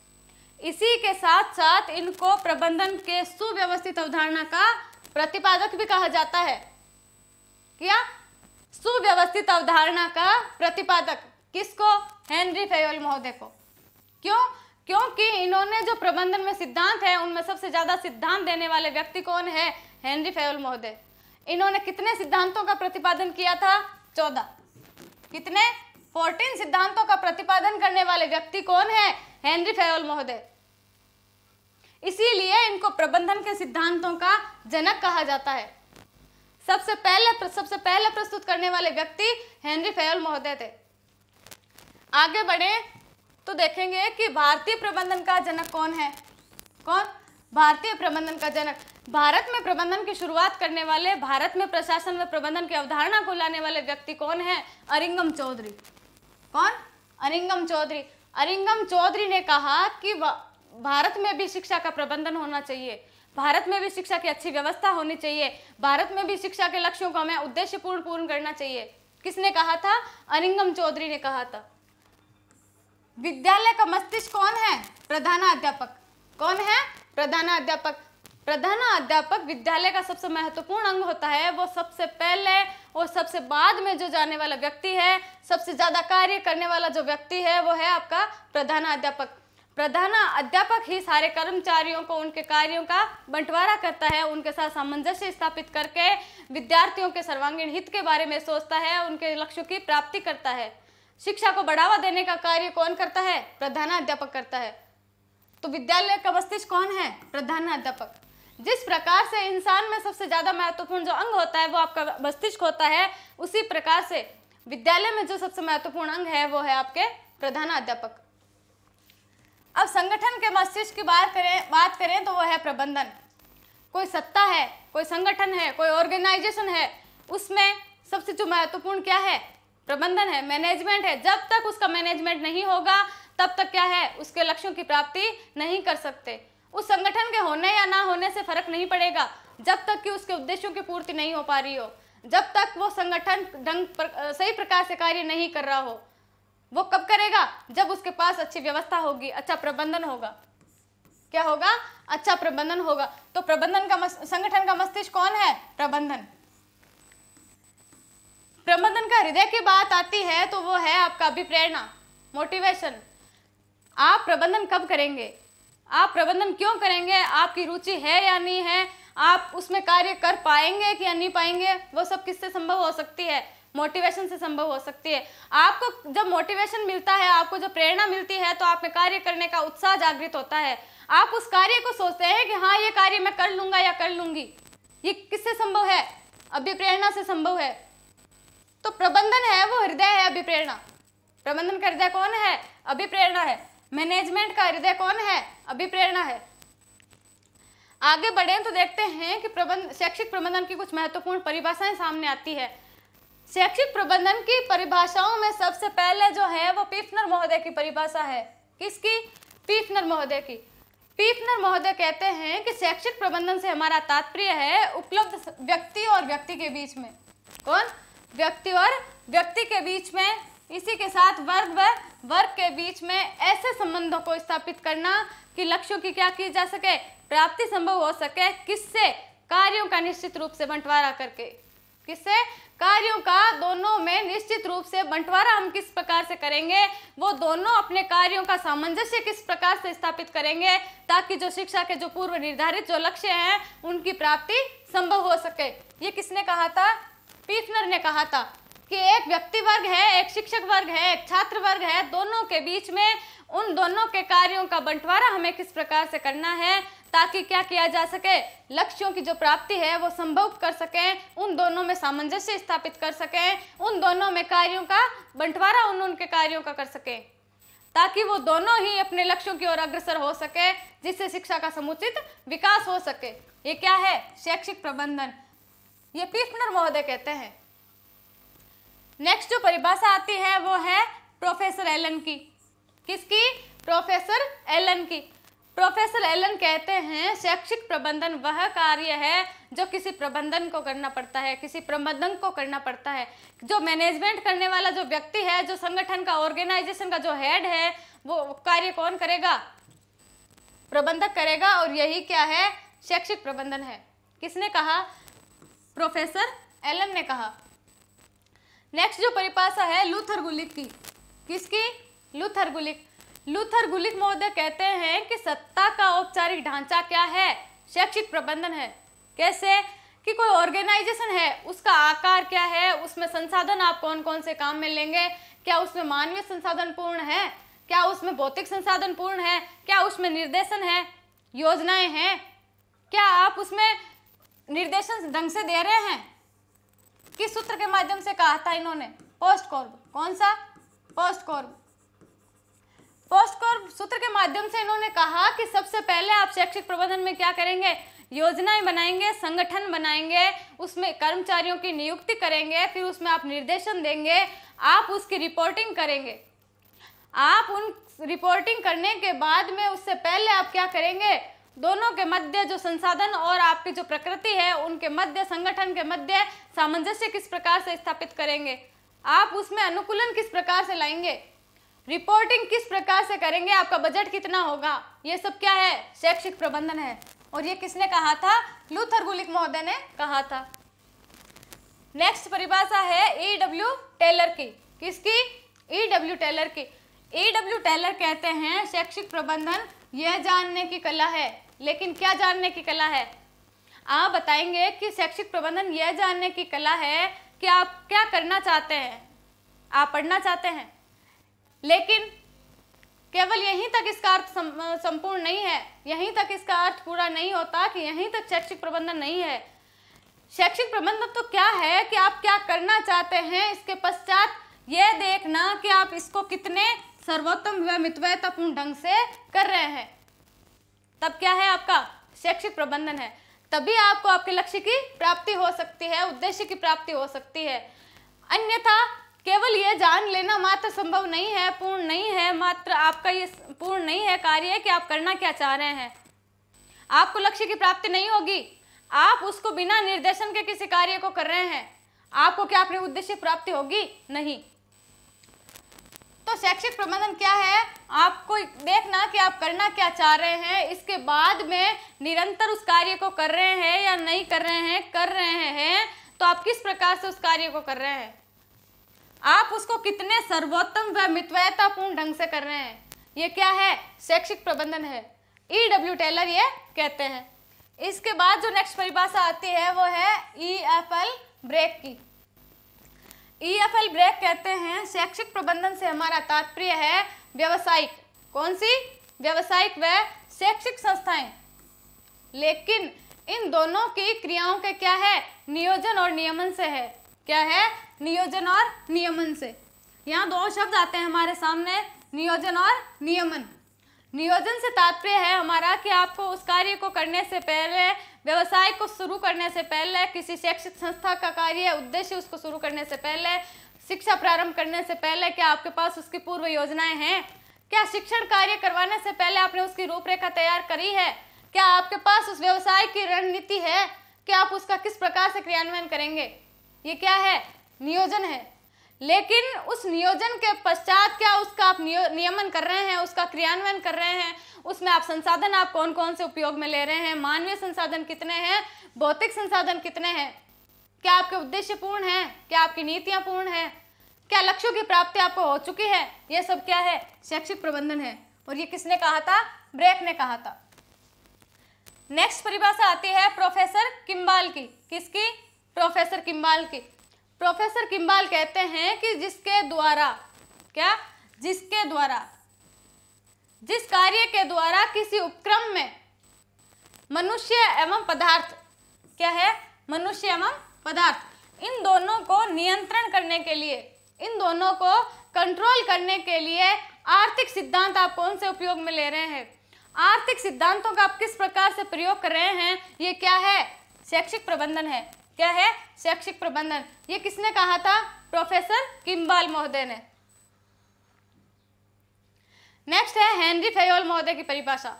इसी के साथ साथ इनको प्रबंधन के सुव्यवस्थित अवधारणा का प्रतिपादक भी कहा जाता है। क्या? सुव्यवस्थित अवधारणा का प्रतिपादक। किसको? हेनरी फयोल महोदय को। क्यों? क्योंकि इन्होंने जो प्रबंधन में सिद्धांत है उनमें सबसे ज्यादा सिद्धांत देने वाले व्यक्ति कौन है? हेनरी फयोल महोदय। इन्होंने कितने सिद्धांतों का प्रतिपादन किया था? 14। कितने? 14 सिद्धांतों का प्रतिपादन करने वाले व्यक्ति कौन है? हेनरी फयोल महोदय। इसीलिए इनको प्रबंधन के सिद्धांतों का जनक कहा जाता है। सबसे पहले प्रस्तुत करने वाले व्यक्ति हेनरी फयोल महोदय थे। आगे बढ़े तो देखेंगे कि भारतीय प्रबंधन का जनक कौन है? कौन? भारतीय प्रबंधन का जनक। भारत में प्रबंधन की शुरुआत करने वाले, भारत में प्रशासन व प्रबंधन की अवधारणा को लाने वाले व्यक्ति कौन है? अरिंगम चौधरी। कौन? अरिंगम चौधरी। अरिंगम चौधरी ने कहा कि भारत में भी शिक्षा का प्रबंधन होना चाहिए, भारत में भी शिक्षा की अच्छी व्यवस्था होनी चाहिए, भारत में भी शिक्षा के लक्ष्यों को हमें उद्देश्यपूर्ण पूर्ण करना चाहिए। किसने कहा था? अरिंगम चौधरी ने कहा था। विद्यालय का मस्तिष्क कौन है? प्रधानाध्यापक। कौन है? प्रधानाध्यापक। प्रधानाध्यापक विद्यालय का सबसे महत्वपूर्ण अंग होता है। वो सबसे पहले और सबसे बाद में जो जाने वाला व्यक्ति है, सबसे ज्यादा कार्य करने वाला जो व्यक्ति है वो है आपका प्रधानाध्यापक। प्रधानाध्यापक ही सारे कर्मचारियों को उनके कार्यों का बंटवारा करता है, उनके साथ सामंजस्य स्थापित करके विद्यार्थियों के सर्वांगीण हित के बारे में सोचता है, उनके लक्ष्यों की प्राप्ति करता है। शिक्षा को बढ़ावा देने का कार्य कौन करता है? प्रधानाध्यापक करता है। तो विद्यालय का मस्तिष्क कौन है? प्रधानाध्यापक। जिस प्रकार से इंसान में सबसे ज्यादा महत्वपूर्ण जो अंग होता है वो आपका मस्तिष्क होता है, उसी प्रकार से विद्यालय में जो सबसे महत्वपूर्ण अंग है वो है आपके प्रधानाध्यापक। अब संगठन के मस्तिष्क की बात करें तो वो है प्रबंधन। कोई सत्ता है, कोई संगठन है, कोई ऑर्गेनाइजेशन है, उसमें सबसे जो महत्वपूर्ण क्या है? प्रबंधन है, मैनेजमेंट है। जब तक उसका मैनेजमेंट नहीं होगा तब तक क्या है? उसके लक्ष्यों की प्राप्ति नहीं कर सकते। उस संगठन के होने या ना होने से फर्क नहीं पड़ेगा जब तक कि उसके उद्देश्यों की पूर्ति नहीं हो पा रही हो, जब तक वो संगठन सही प्रकार से कार्य नहीं कर रहा हो। वो कब करेगा? जब उसके पास अच्छी व्यवस्था होगी, अच्छा प्रबंधन होगा। क्या होगा? अच्छा प्रबंधन होगा। तो प्रबंधन का संगठन का मस्तिष्क कौन है? प्रबंधन। प्रबंधन का हृदय की बात आती है तो वो है आपका अभिप्रेरणा, मोटिवेशन। आप प्रबंधन कब करेंगे? आप प्रबंधन क्यों करेंगे? आपकी रुचि है या नहीं है? आप उसमें कार्य कर पाएंगे कि या नहीं पाएंगे? वो सब किससे संभव हो सकती है? मोटिवेशन से संभव हो सकती है। आपको जब मोटिवेशन मिलता है, आपको जब प्रेरणा मिलती है तो आप में कार्य करने का उत्साह जागृत होता है। आप उस कार्य को सोचते हैं कि हाँ ये कार्य मैं कर लूंगा या कर लूंगी। ये किससे संभव है? अभिप्रेरणा से संभव है। तो प्रबंधन है वो हृदय है अभिप्रेरणा। प्रबंधन का हृदय कौन है? अभिप्रेरणा है। मैनेजमेंट का हृदय कौन है? अभिप्रेरणा है। आगे बढ़े तो देखते हैं कि शैक्षिक प्रबंधन की कुछ महत्वपूर्ण परिभाषाएं सामने आती है। शैक्षिक प्रबंधन की परिभाषाओं में सबसे पहले जो है वो पीफनर महोदय की परिभाषा है। किसकी? पीफनर महोदय की। पीफनर महोदय कहते हैं कि शैक्षिक प्रबंधन से हमारा तात्पर्य है उपलब्ध व्यक्ति और व्यक्ति के बीच में। कौन? व्यक्ति और व्यक्ति के बीच में, इसी के साथ वर्ग व वर्ग के बीच में ऐसे संबंधों को स्थापित करना कि लक्ष्यों की क्या की जा सके? प्राप्ति संभव हो सके। किससे? कार्यों का निश्चित रूप से बंटवारा करके। किससे? कार्यों का दोनों में निश्चित रूप से बंटवारा हम किस प्रकार से करेंगे? वो दोनों अपने कार्यों का सामंजस्य किस प्रकार से स्थापित करेंगे ताकि जो शिक्षा के जो पूर्व निर्धारित जो लक्ष्य हैं उनकी प्राप्ति संभव हो सके। ये किसने कहा था? पीफनर ने कहा था कि एक व्यक्ति वर्ग है, एक शिक्षक वर्ग है, एक छात्र वर्ग है, दोनों के बीच में उन दोनों के कार्यों का बंटवारा हमें किस प्रकार से करना है ताकि क्या किया जा सके? लक्ष्यों की जो प्राप्ति है वो संभव कर सकें, उन दोनों में सामंजस्य स्थापित कर सकें, उन दोनों में कार्यों का बंटवारा उनके कार्यों का कर सकें। ताकि वो दोनों ही अपने लक्ष्यों की ओर अग्रसर हो सके, जिससे शिक्षा का समुचित विकास हो सके। ये क्या है? शैक्षिक प्रबंधन। ये पीफनर महोदय कहते हैं। नेक्स्ट जो परिभाषा आती है वो है प्रोफेसर एलन की। किसकी? प्रोफेसर एलन की। प्रोफेसर एलन कहते हैं शैक्षिक प्रबंधन वह कार्य है जो किसी प्रबंधन को करना पड़ता है, किसी प्रबंधन को करना पड़ता है। जो मैनेजमेंट करने वाला जो व्यक्ति है, जो संगठन का, ऑर्गेनाइजेशन का जो हेड है, वो कार्य कौन करेगा? प्रबंधक करेगा। और यही क्या है? शैक्षिक प्रबंधन है। किसने कहा? प्रोफेसर एलन ने कहा। नेक्स्ट जो परिभाषा है लूथर गुलिक की। किसकी? लूथर गुलिक। लूथर गुलिक महोदय कहते हैं कि सत्ता का औपचारिक ढांचा क्या है? शैक्षिक प्रबंधन है। कैसे? कि कोई ऑर्गेनाइजेशन है, उसका आकार क्या है, उसमें संसाधन आप कौन कौन से काम में लेंगे, क्या उसमें मानवीय संसाधन पूर्ण है, क्या उसमें भौतिक संसाधन पूर्ण है, क्या उसमें निर्देशन है, योजनाएं हैं, क्या आप उसमें निर्देशन ढंग से दे रहे हैं? किस सूत्र के माध्यम से कहा था इन्होंने? पोस्टकॉर्ब। कौन सा? पोस्टकॉर्ब। पोस्टकॉर्ब सूत्र के माध्यम से इन्होंने कहा कि सबसे पहले आप शैक्षिक प्रबंधन में क्या करेंगे? योजनाएं बनाएंगे, संगठन बनाएंगे, उसमें कर्मचारियों की नियुक्ति करेंगे, फिर उसमें आप निर्देशन देंगे, आप उसकी रिपोर्टिंग करेंगे। आप उन रिपोर्टिंग करने के बाद में उससे पहले आप क्या करेंगे? दोनों के मध्य जो संसाधन और आपकी जो प्रकृति है उनके मध्य, संगठन के मध्य सामंजस्य किस प्रकार से स्थापित करेंगे, आप उसमें अनुकूलन किस प्रकार से लाएंगे, रिपोर्टिंग किस प्रकार से करेंगे, आपका बजट कितना होगा, ये सब क्या है? शैक्षिक प्रबंधन है। और ये किसने कहा था? लूथर गुलिक महोदय ने कहा था। नेक्स्ट परिभाषा है E.W. टेलर की। किसकी? E.W. टेलर की। E.W. टेलर कहते हैं शैक्षिक प्रबंधन यह जानने की कला है। लेकिन क्या जानने की कला है? आप बताएंगे कि शैक्षिक प्रबंधन यह जानने की कला है कि आप क्या करना चाहते हैं, आप पढ़ना चाहते हैं, लेकिन केवल यहीं तक इसका अर्थ संपूर्ण नहीं है, यहीं तक इसका अर्थ पूरा नहीं होता कि यहीं तक शैक्षिक प्रबंधन नहीं है। शैक्षिक प्रबंधन तो क्या है कि आप क्या करना चाहते हैं, इसके पश्चात यह देखना कि आप इसको कितने सर्वोत्तम व मितव्ययतापूर्ण ढंग से कर रहे हैं, तब क्या है? आपका शैक्षिक प्रबंधन है। तभी आपको आपके लक्ष्य की प्राप्ति हो सकती है, उद्देश्य की प्राप्ति हो सकती है। अन्यथा केवल ये जान लेना मात्र संभव नहीं है, पूर्ण नहीं है, मात्र आपका ये पूर्ण नहीं है कार्य कि आप करना क्या चाह रहे हैं। आपको लक्ष्य की प्राप्ति नहीं होगी, आप उसको बिना निर्देशन के किसी कार्य को कर रहे हैं, आपको क्या अपने उद्देश्य प्राप्ति होगी? नहीं। तो शैक्षिक प्रबंधन क्या है? आपको देखना कि आप करना क्या चाह रहे हैं, इसके बाद में निरंतर उस कार्य को कर रहे हैं या नहीं कर रहे हैं, कर रहे हैं तो आप किस प्रकार से उस कार्य को कर रहे हैं, आप उसको कितने सर्वोत्तम व मितव्ययतापूर्ण ढंग से कर रहे हैं, ये क्या है? शैक्षिक प्रबंधन है। E.W. टेलर ये कहते हैं। इसके बाद जो नेक्स्ट परिभाषा आती है वो है E.F.L. ब्रेक की। E.F.L. ब्रेक कहते हैं शैक्षिक प्रबंधन से हमारा तात्पर्य है व्यवसायिक। कौन सी? व्यवसायिक व शैक्षिक संस्थाएं। लेकिन इन दोनों की क्रियाओं के क्या है? नियोजन और नियमन से है। क्या है? नियोजन और नियमन से। यहाँ दो शब्द आते हैं हमारे सामने, नियोजन और नियमन। नियोजन से तात्पर्य है हमारा कि आपको उस कार्य को करने से पहले, व्यवसाय को शुरू करने से पहले, किसी शैक्षिक संस्था का कार्य उद्देश्य उसको शुरू करने से पहले, शिक्षा प्रारंभ करने से पहले क्या आपके पास उसकी पूर्व योजनाएं हैं? क्या शिक्षण कार्य करवाने से पहले आपने उसकी रूपरेखा तैयार करी है? क्या आपके पास उस व्यवसाय की रणनीति है कि आप उसका किस प्रकार से क्रियान्वयन करेंगे? ये क्या है? नियोजन है। लेकिन उस नियोजन के पश्चात क्या उसका आप नियमन कर रहे हैं, उसका क्रियान्वयन कर रहे हैं, उसमें आप संसाधन आप कौन कौन से उपयोग में ले रहे हैं, मानवीय संसाधन कितने हैं, भौतिक संसाधन कितने हैं, क्या आपके उद्देश्य पूर्ण हैं, क्या आपकी नीतियां पूर्ण हैं, क्या लक्ष्यों की प्राप्ति आपको हो चुकी है? ये सब क्या है? शैक्षिक प्रबंधन है। और ये किसने कहा था? ब्रेक ने कहा था। नेक्स्ट परिभाषा आती है प्रोफेसर किम्बाल की। किसकी? प्रोफेसर किम्बाल की। प्रोफेसर किम्बाल कहते हैं कि जिसके द्वारा क्या? जिसके द्वारा, जिस कार्य के द्वारा किसी उपक्रम में मनुष्य एवं पदार्थ, क्या है? मनुष्य एवं पदार्थ, इन दोनों को नियंत्रण करने के लिए, इन दोनों को कंट्रोल करने के लिए आर्थिक सिद्धांत आप कौन से उपयोग में ले रहे हैं, आर्थिक सिद्धांतों का आप किस प्रकार से प्रयोग कर रहे हैं, ये क्या है, शैक्षिक प्रबंधन है। क्या है, शैक्षिक प्रबंधन। ये किसने कहा था, प्रोफेसर किम्बाल महोदय ने। नेक्स्ट है हेनरी फयोल महोदय की परिभाषा।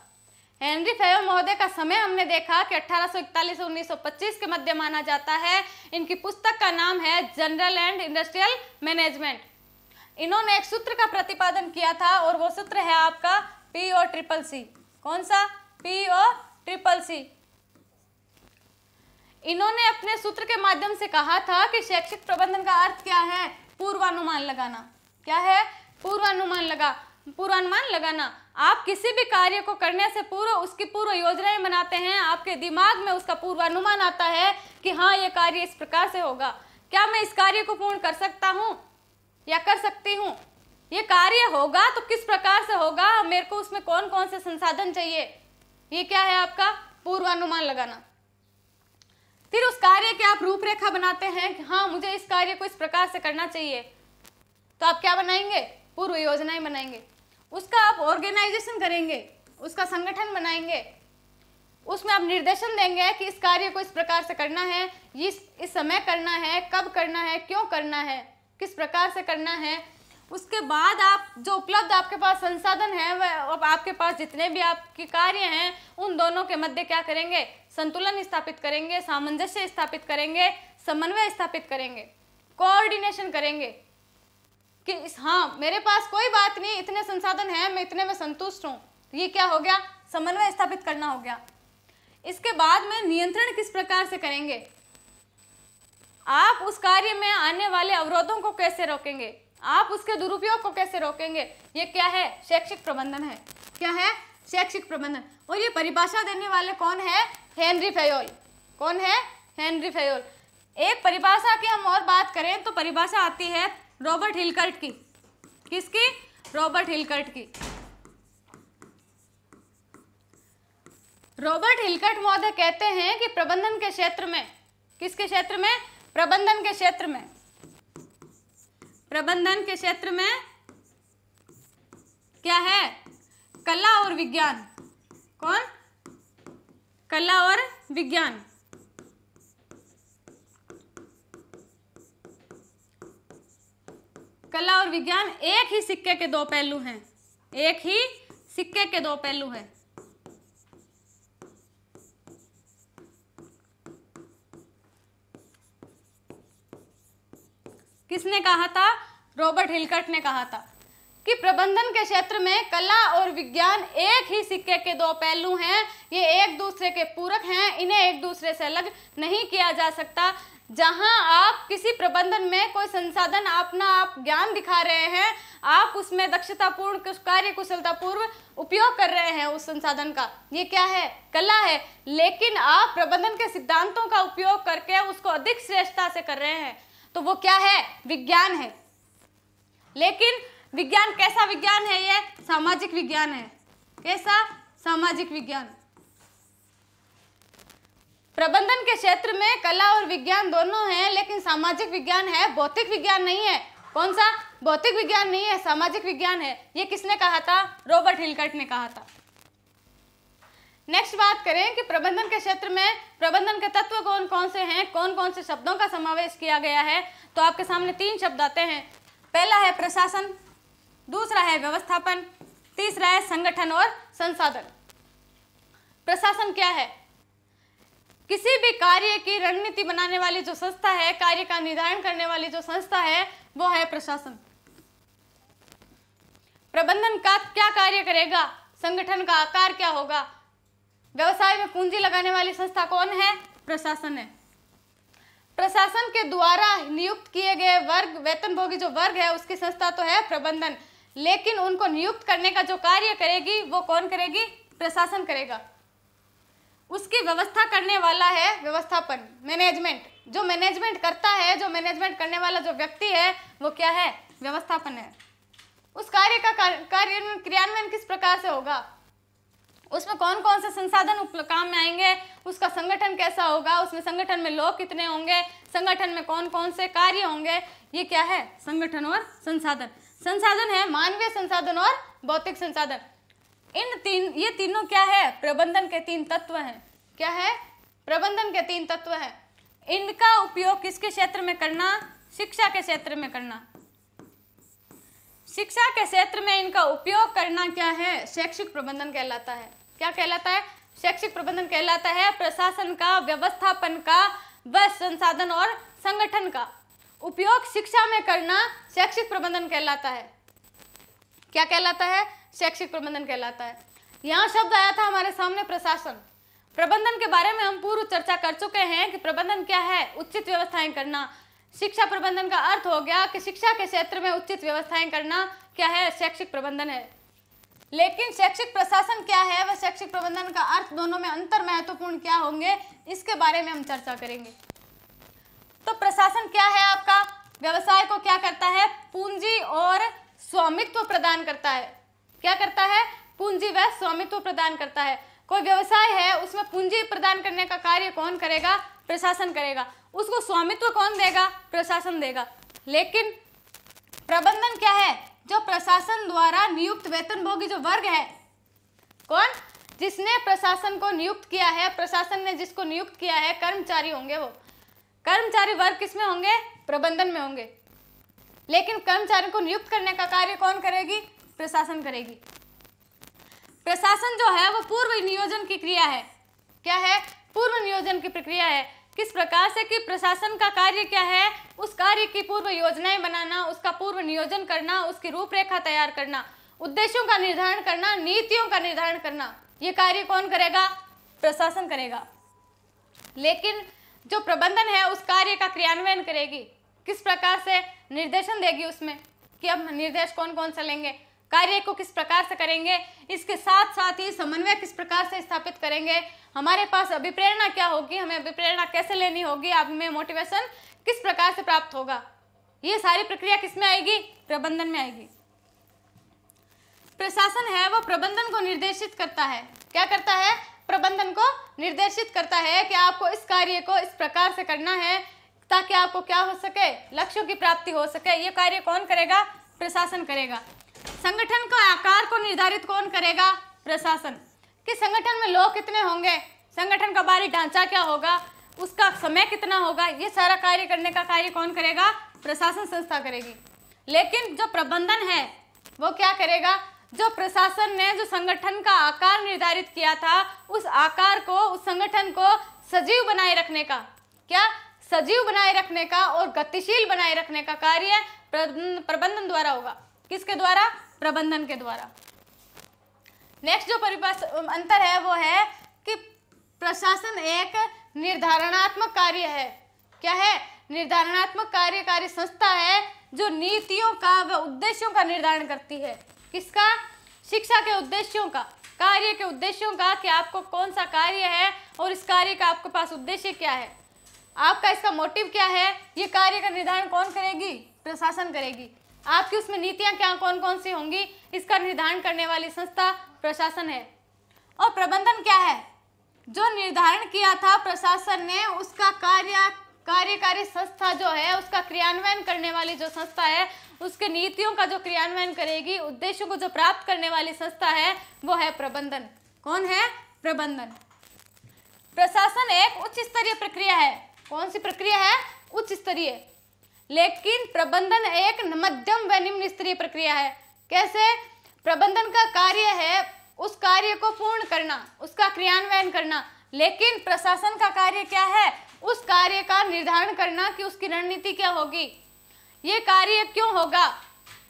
हेनरी फयोल महोदय का समय हमने देखा कि 1841 से 1925 के मध्य माना जाता है। इनकी पुस्तक का नाम है जनरल एंड इंडस्ट्रियल मैनेजमेंट। इन्होंने एक सूत्र का प्रतिपादन किया था और वो सूत्र है आपका PO-CCC। कौन सा, PO-CCC। इन्होंने अपने सूत्र के माध्यम से कहा था कि शैक्षिक प्रबंधन का अर्थ क्या है, पूर्वानुमान लगाना। क्या है, पूर्वानुमान लगाना। आप किसी भी कार्य को करने से पूर्व उसकी पूर्व योजनाएं बनाते हैं, आपके दिमाग में उसका पूर्वानुमान आता है कि हाँ ये कार्य इस प्रकार से होगा, क्या मैं इस कार्य को पूर्ण कर सकता हूँ या कर सकती हूँ, ये कार्य होगा तो किस प्रकार से होगा, मेरे को उसमें कौन कौन से संसाधन चाहिए, ये क्या है आपका पूर्वानुमान लगाना। फिर उस कार्य की आप रूपरेखा बनाते हैं कि हाँ मुझे इस कार्य को इस प्रकार से करना चाहिए, तो आप क्या बनाएंगे, पूर्व योजनाएं बनाएंगे। उसका आप ऑर्गेनाइजेशन करेंगे, उसका संगठन बनाएंगे, उसमें आप निर्देशन देंगे कि इस कार्य को इस प्रकार से करना है, इस समय करना है, कब करना है, क्यों करना है, किस प्रकार से करना है। उसके बाद आप जो उपलब्ध आपके पास संसाधन है वह आपके पास जितने भी आपके कार्य हैं उन दोनों के मध्य क्या करेंगे, संतुलन स्थापित करेंगे, सामंजस्य स्थापित करेंगे, समन्वय स्थापित करेंगे, कोऑर्डिनेशन करेंगे कि हाँ मेरे पास कोई बात नहीं, इतने संसाधन हैं, मैं इतने में संतुष्ट हूँ। ये क्या हो गया, समन्वय स्थापित करना हो गया। इसके बाद में नियंत्रण किस प्रकार से करेंगे, आप उस कार्य में आने वाले अवरोधों को कैसे रोकेंगे, आप उसके दुरुपयोग को कैसे रोकेंगे, ये क्या है, शैक्षिक प्रबंधन है। क्या है, शैक्षिक प्रबंधन। और ये परिभाषा देने वाले कौन है, हेनरी फयोल। कौन है, हेनरी फयोल। एक परिभाषा की हम और बात करें तो परिभाषा आती है रॉबर्ट हिलकर्ट की। किसकी, रॉबर्ट हिलकर्ट की। रॉबर्ट हिलकर्ट महोदय कहते हैं कि प्रबंधन के क्षेत्र में, किसके क्षेत्र में, प्रबंधन के क्षेत्र में, प्रबंधन के क्षेत्र में क्या है, कला और विज्ञान। कौन, कला और विज्ञान। कला और विज्ञान एक ही सिक्के के दो पहलू हैं, एक ही सिक्के के दो पहलू हैं। किसने कहा था, रॉबर्ट हिलकर्ट ने कहा था कि प्रबंधन के क्षेत्र में कला और विज्ञान एक ही सिक्के के दो पहलू हैं, ये एक दूसरे के पूरक हैं, इन्हें एक दूसरे से अलग नहीं किया जा सकता। जहां आप किसी प्रबंधन में कोई संसाधन अपना आप ज्ञान दिखा रहे हैं, आप उसमें दक्षतापूर्ण कार्य कुशलतापूर्व उपयोग कर रहे हैं उस संसाधन का, ये क्या है, कला है। लेकिन आप प्रबंधन के सिद्धांतों का उपयोग करके उसको अधिक श्रेष्ठता से कर रहे हैं, तो वो क्या है, विज्ञान है। लेकिन विज्ञान कैसा विज्ञान है, ये सामाजिक विज्ञान है। कैसा, सामाजिक विज्ञान। प्रबंधन के क्षेत्र में कला और विज्ञान दोनों हैं, लेकिन सामाजिक विज्ञान है, भौतिक विज्ञान नहीं है। कौन सा, भौतिक विज्ञान नहीं है, सामाजिक विज्ञान है। ये किसने कहा था, रॉबर्ट हिलकर्ट ने कहा था। नेक्स्ट बात करें कि प्रबंधन के क्षेत्र में प्रबंधन के तत्व कौन कौन से हैं, कौन कौन से शब्दों का समावेश किया गया है, तो आपके सामने तीन शब्द आते हैं। पहला है प्रशासन, दूसरा है व्यवस्थापन, तीसरा है संगठन और संसाधन। प्रशासन क्या है, किसी भी कार्य की रणनीति बनाने वाली जो संस्था है, कार्य का निर्धारण करने वाली जो संस्था है, वो है प्रशासन। प्रबंधन का क्या कार्य करेगा, संगठन का आकार क्या होगा, व्यवसाय में पूंजी लगाने वाली संस्था कौन है, प्रशासन है। प्रशासन के द्वारा नियुक्त किए गए वर्ग, वेतनभोगी जो वर्ग है, उसकी संस्था तो है प्रबंधन, लेकिन उनको नियुक्त करने का जो कार्य करेगी वो कौन करेगी, प्रशासन करेगा। उसकी व्यवस्था करने वाला है व्यवस्थापन, मैनेजमेंट। जो मैनेजमेंट करता है, जो मैनेजमेंट करने वाला जो व्यक्ति है, वो क्या है, व्यवस्थापन है। उस कार्य का क्रियान्वयन किस प्रकार से होगा, उसमें कौन कौन से संसाधन काम में आएंगे, उसका संगठन कैसा होगा, उसमें संगठन में लोग कितने होंगे, संगठन में कौन कौन से कार्य होंगे, ये क्या है, संगठन और संसाधन। संसाधन है मानवीय संसाधन और भौतिक संसाधन। ये तीनों क्या है, प्रबंधन के 3 तत्व हैं। क्या है, प्रबंधन के 3 तत्व हैं। इनका उपयोग किसके क्षेत्र में करना, शिक्षा के क्षेत्र में करना। शिक्षा के क्षेत्र में इनका उपयोग करना क्या है, शैक्षिक प्रबंधन कहलाता है। क्या कहलाता है, शैक्षिक प्रबंधन कहलाता है। प्रशासन का, व्यवस्थापन का व संसाधन और संगठन का उपयोग शिक्षा में करना शैक्षिक प्रबंधन कहलाता है। क्या कहलाता है, शैक्षिक प्रबंधन कहलाता है। यहाँ शब्द आया था हमारे सामने प्रशासन। प्रबंधन के बारे में हम पूर्व चर्चा कर चुके हैं कि प्रबंधन क्या है, उचित व्यवस्थाएं करना। शिक्षा प्रबंधन का अर्थ हो गया कि शिक्षा के क्षेत्र में उचित व्यवस्थाएं करना क्या है, शैक्षिक प्रबंधन है। लेकिन शैक्षिक प्रशासन क्या है व शैक्षिक प्रबंधन का अर्थ, दोनों में अंतर महत्वपूर्ण क्या होंगे, इसके बारे में हम चर्चा करेंगे। तो प्रशासन क्या है, आपका व्यवसाय को क्या करता है, पूंजी और स्वामित्व प्रदान करता है। क्या करता है, पूंजी व स्वामित्व प्रदान करता है। कोई व्यवसाय है, उसमें पूंजी प्रदान करने का कार्य कौन करेगा, प्रशासन करेगा। उसको स्वामित्व कौन देगा, प्रशासन देगा। लेकिन प्रबंधन क्या है, जो प्रशासन द्वारा नियुक्त वेतनभोगी जो वर्ग है, कौन, जिसने प्रशासन को नियुक्त किया है, प्रशासन ने जिसको नियुक्त किया है, कर्मचारी होंगे। वो कर्मचारी वर्ग किसमें होंगे, प्रबंधन में होंगे। लेकिन कर्मचारी को नियुक्त करने का कार्य कौन करेगी, प्रशासन करेगी। प्रशासन जो है वो पूर्व नियोजन की क्रिया है। क्या है, पूर्व नियोजन की प्रक्रिया है। किस प्रकार से कि प्रशासन का कार्य क्या है, उस कार्य की पूर्व योजनाएं बनाना, उसका पूर्व नियोजन करना, उसकी रूपरेखा तैयार करना, उद्देश्यों का निर्धारण करना, नीतियों का निर्धारण करना, ये कार्य कौन करेगा, प्रशासन करेगा। लेकिन जो प्रबंधन है उस कार्य का क्रियान्वयन करेगी। किस प्रकार से, निर्देशन देगी उसमें कि अब निर्देश कौन कौन से लेंगे, कार्य को किस प्रकार से करेंगे, इसके साथ साथ ही समन्वय किस प्रकार से स्थापित करेंगे, हमारे पास अभिप्रेरणा क्या होगी, हमें अभिप्रेरणा कैसे लेनी होगी, आप में मोटिवेशन किस प्रकार से प्राप्त होगा, ये सारी प्रक्रिया किस में आएगी, प्रबंधन में आएगी। प्रशासन है वो प्रबंधन को निर्देशित करता है। क्या करता है, प्रबंधन को निर्देशित करता है कि आपको इस कार्य को इस प्रकार से करना है ताकि आपको क्या हो सके, लक्ष्यों की प्राप्ति हो सके। ये कार्य कौन करेगा, प्रशासन करेगा। संगठन का आकार को निर्धारित कौन करेगा, प्रशासन। कि संगठन में लोग कितने होंगे, संगठन का बाहरी ढांचा क्या होगा, उसका समय कितना होगा, ये सारा कार्य करने का कार्य कौन करेगा, प्रशासन संस्था करेगी। लेकिन जो प्रबंधन है वो क्या करेगा, जो प्रशासन ने जो संगठन का आकार निर्धारित किया था, उस आकार को, उस संगठन को सजीव बनाए रखने का, क्या, सजीव बनाए रखने का और गतिशील बनाए रखने का कार्य प्रबंधन द्वारा होगा। किसके द्वारा, प्रबंधन के द्वारा। नेक्स्ट जो अंतर है वो है कि प्रशासन एक निर्धारणात्मक कार्य है। क्या है, निर्धारणात्मक कार्यकारी संस्था है जो नीतियों का व उद्देश्यों का निर्धारण करती है। किसका, शिक्षा के उद्देश्यों का, कार्य के उद्देश्यों का, कि आपको कौन सा कार्य है और इस कार्य का आपके पास उद्देश्य क्या है, आपका इसका मोटिव क्या है, ये कार्य का निर्धारण कौन करेगी, प्रशासन करेगी। आपकी उसमें नीतियां क्या कौन कौन सी होंगी, इसका निर्धारण करने वाली संस्था प्रशासन है। और प्रबंधन क्या है, जो निर्धारण किया था प्रशासन ने, उसका कार्यकारी संस्था जो है, उसका क्रियान्वयन करने वाली जो संस्था है, उसके नीतियों का जो क्रियान्वयन करेगी, उद्देश्यों को जो प्राप्त करने वाली संस्था है, वो है प्रबंधन। कौन है, प्रबंधन। प्रशासन एक उच्च स्तरीय प्रक्रिया है। कौन सी प्रक्रिया है, उच्च स्तरीय। लेकिन प्रबंधन एक मध्यम व निम्न स्तरीय प्रक्रिया है। कैसे, प्रबंधन का कार्य है उस कार्य को पूर्ण करना, उसका क्रियान्वयन करना। लेकिन प्रशासन का कार्य क्या है, उस कार्य का निर्धारण करना कि उसकी रणनीति क्या होगी, ये कार्य क्यों होगा,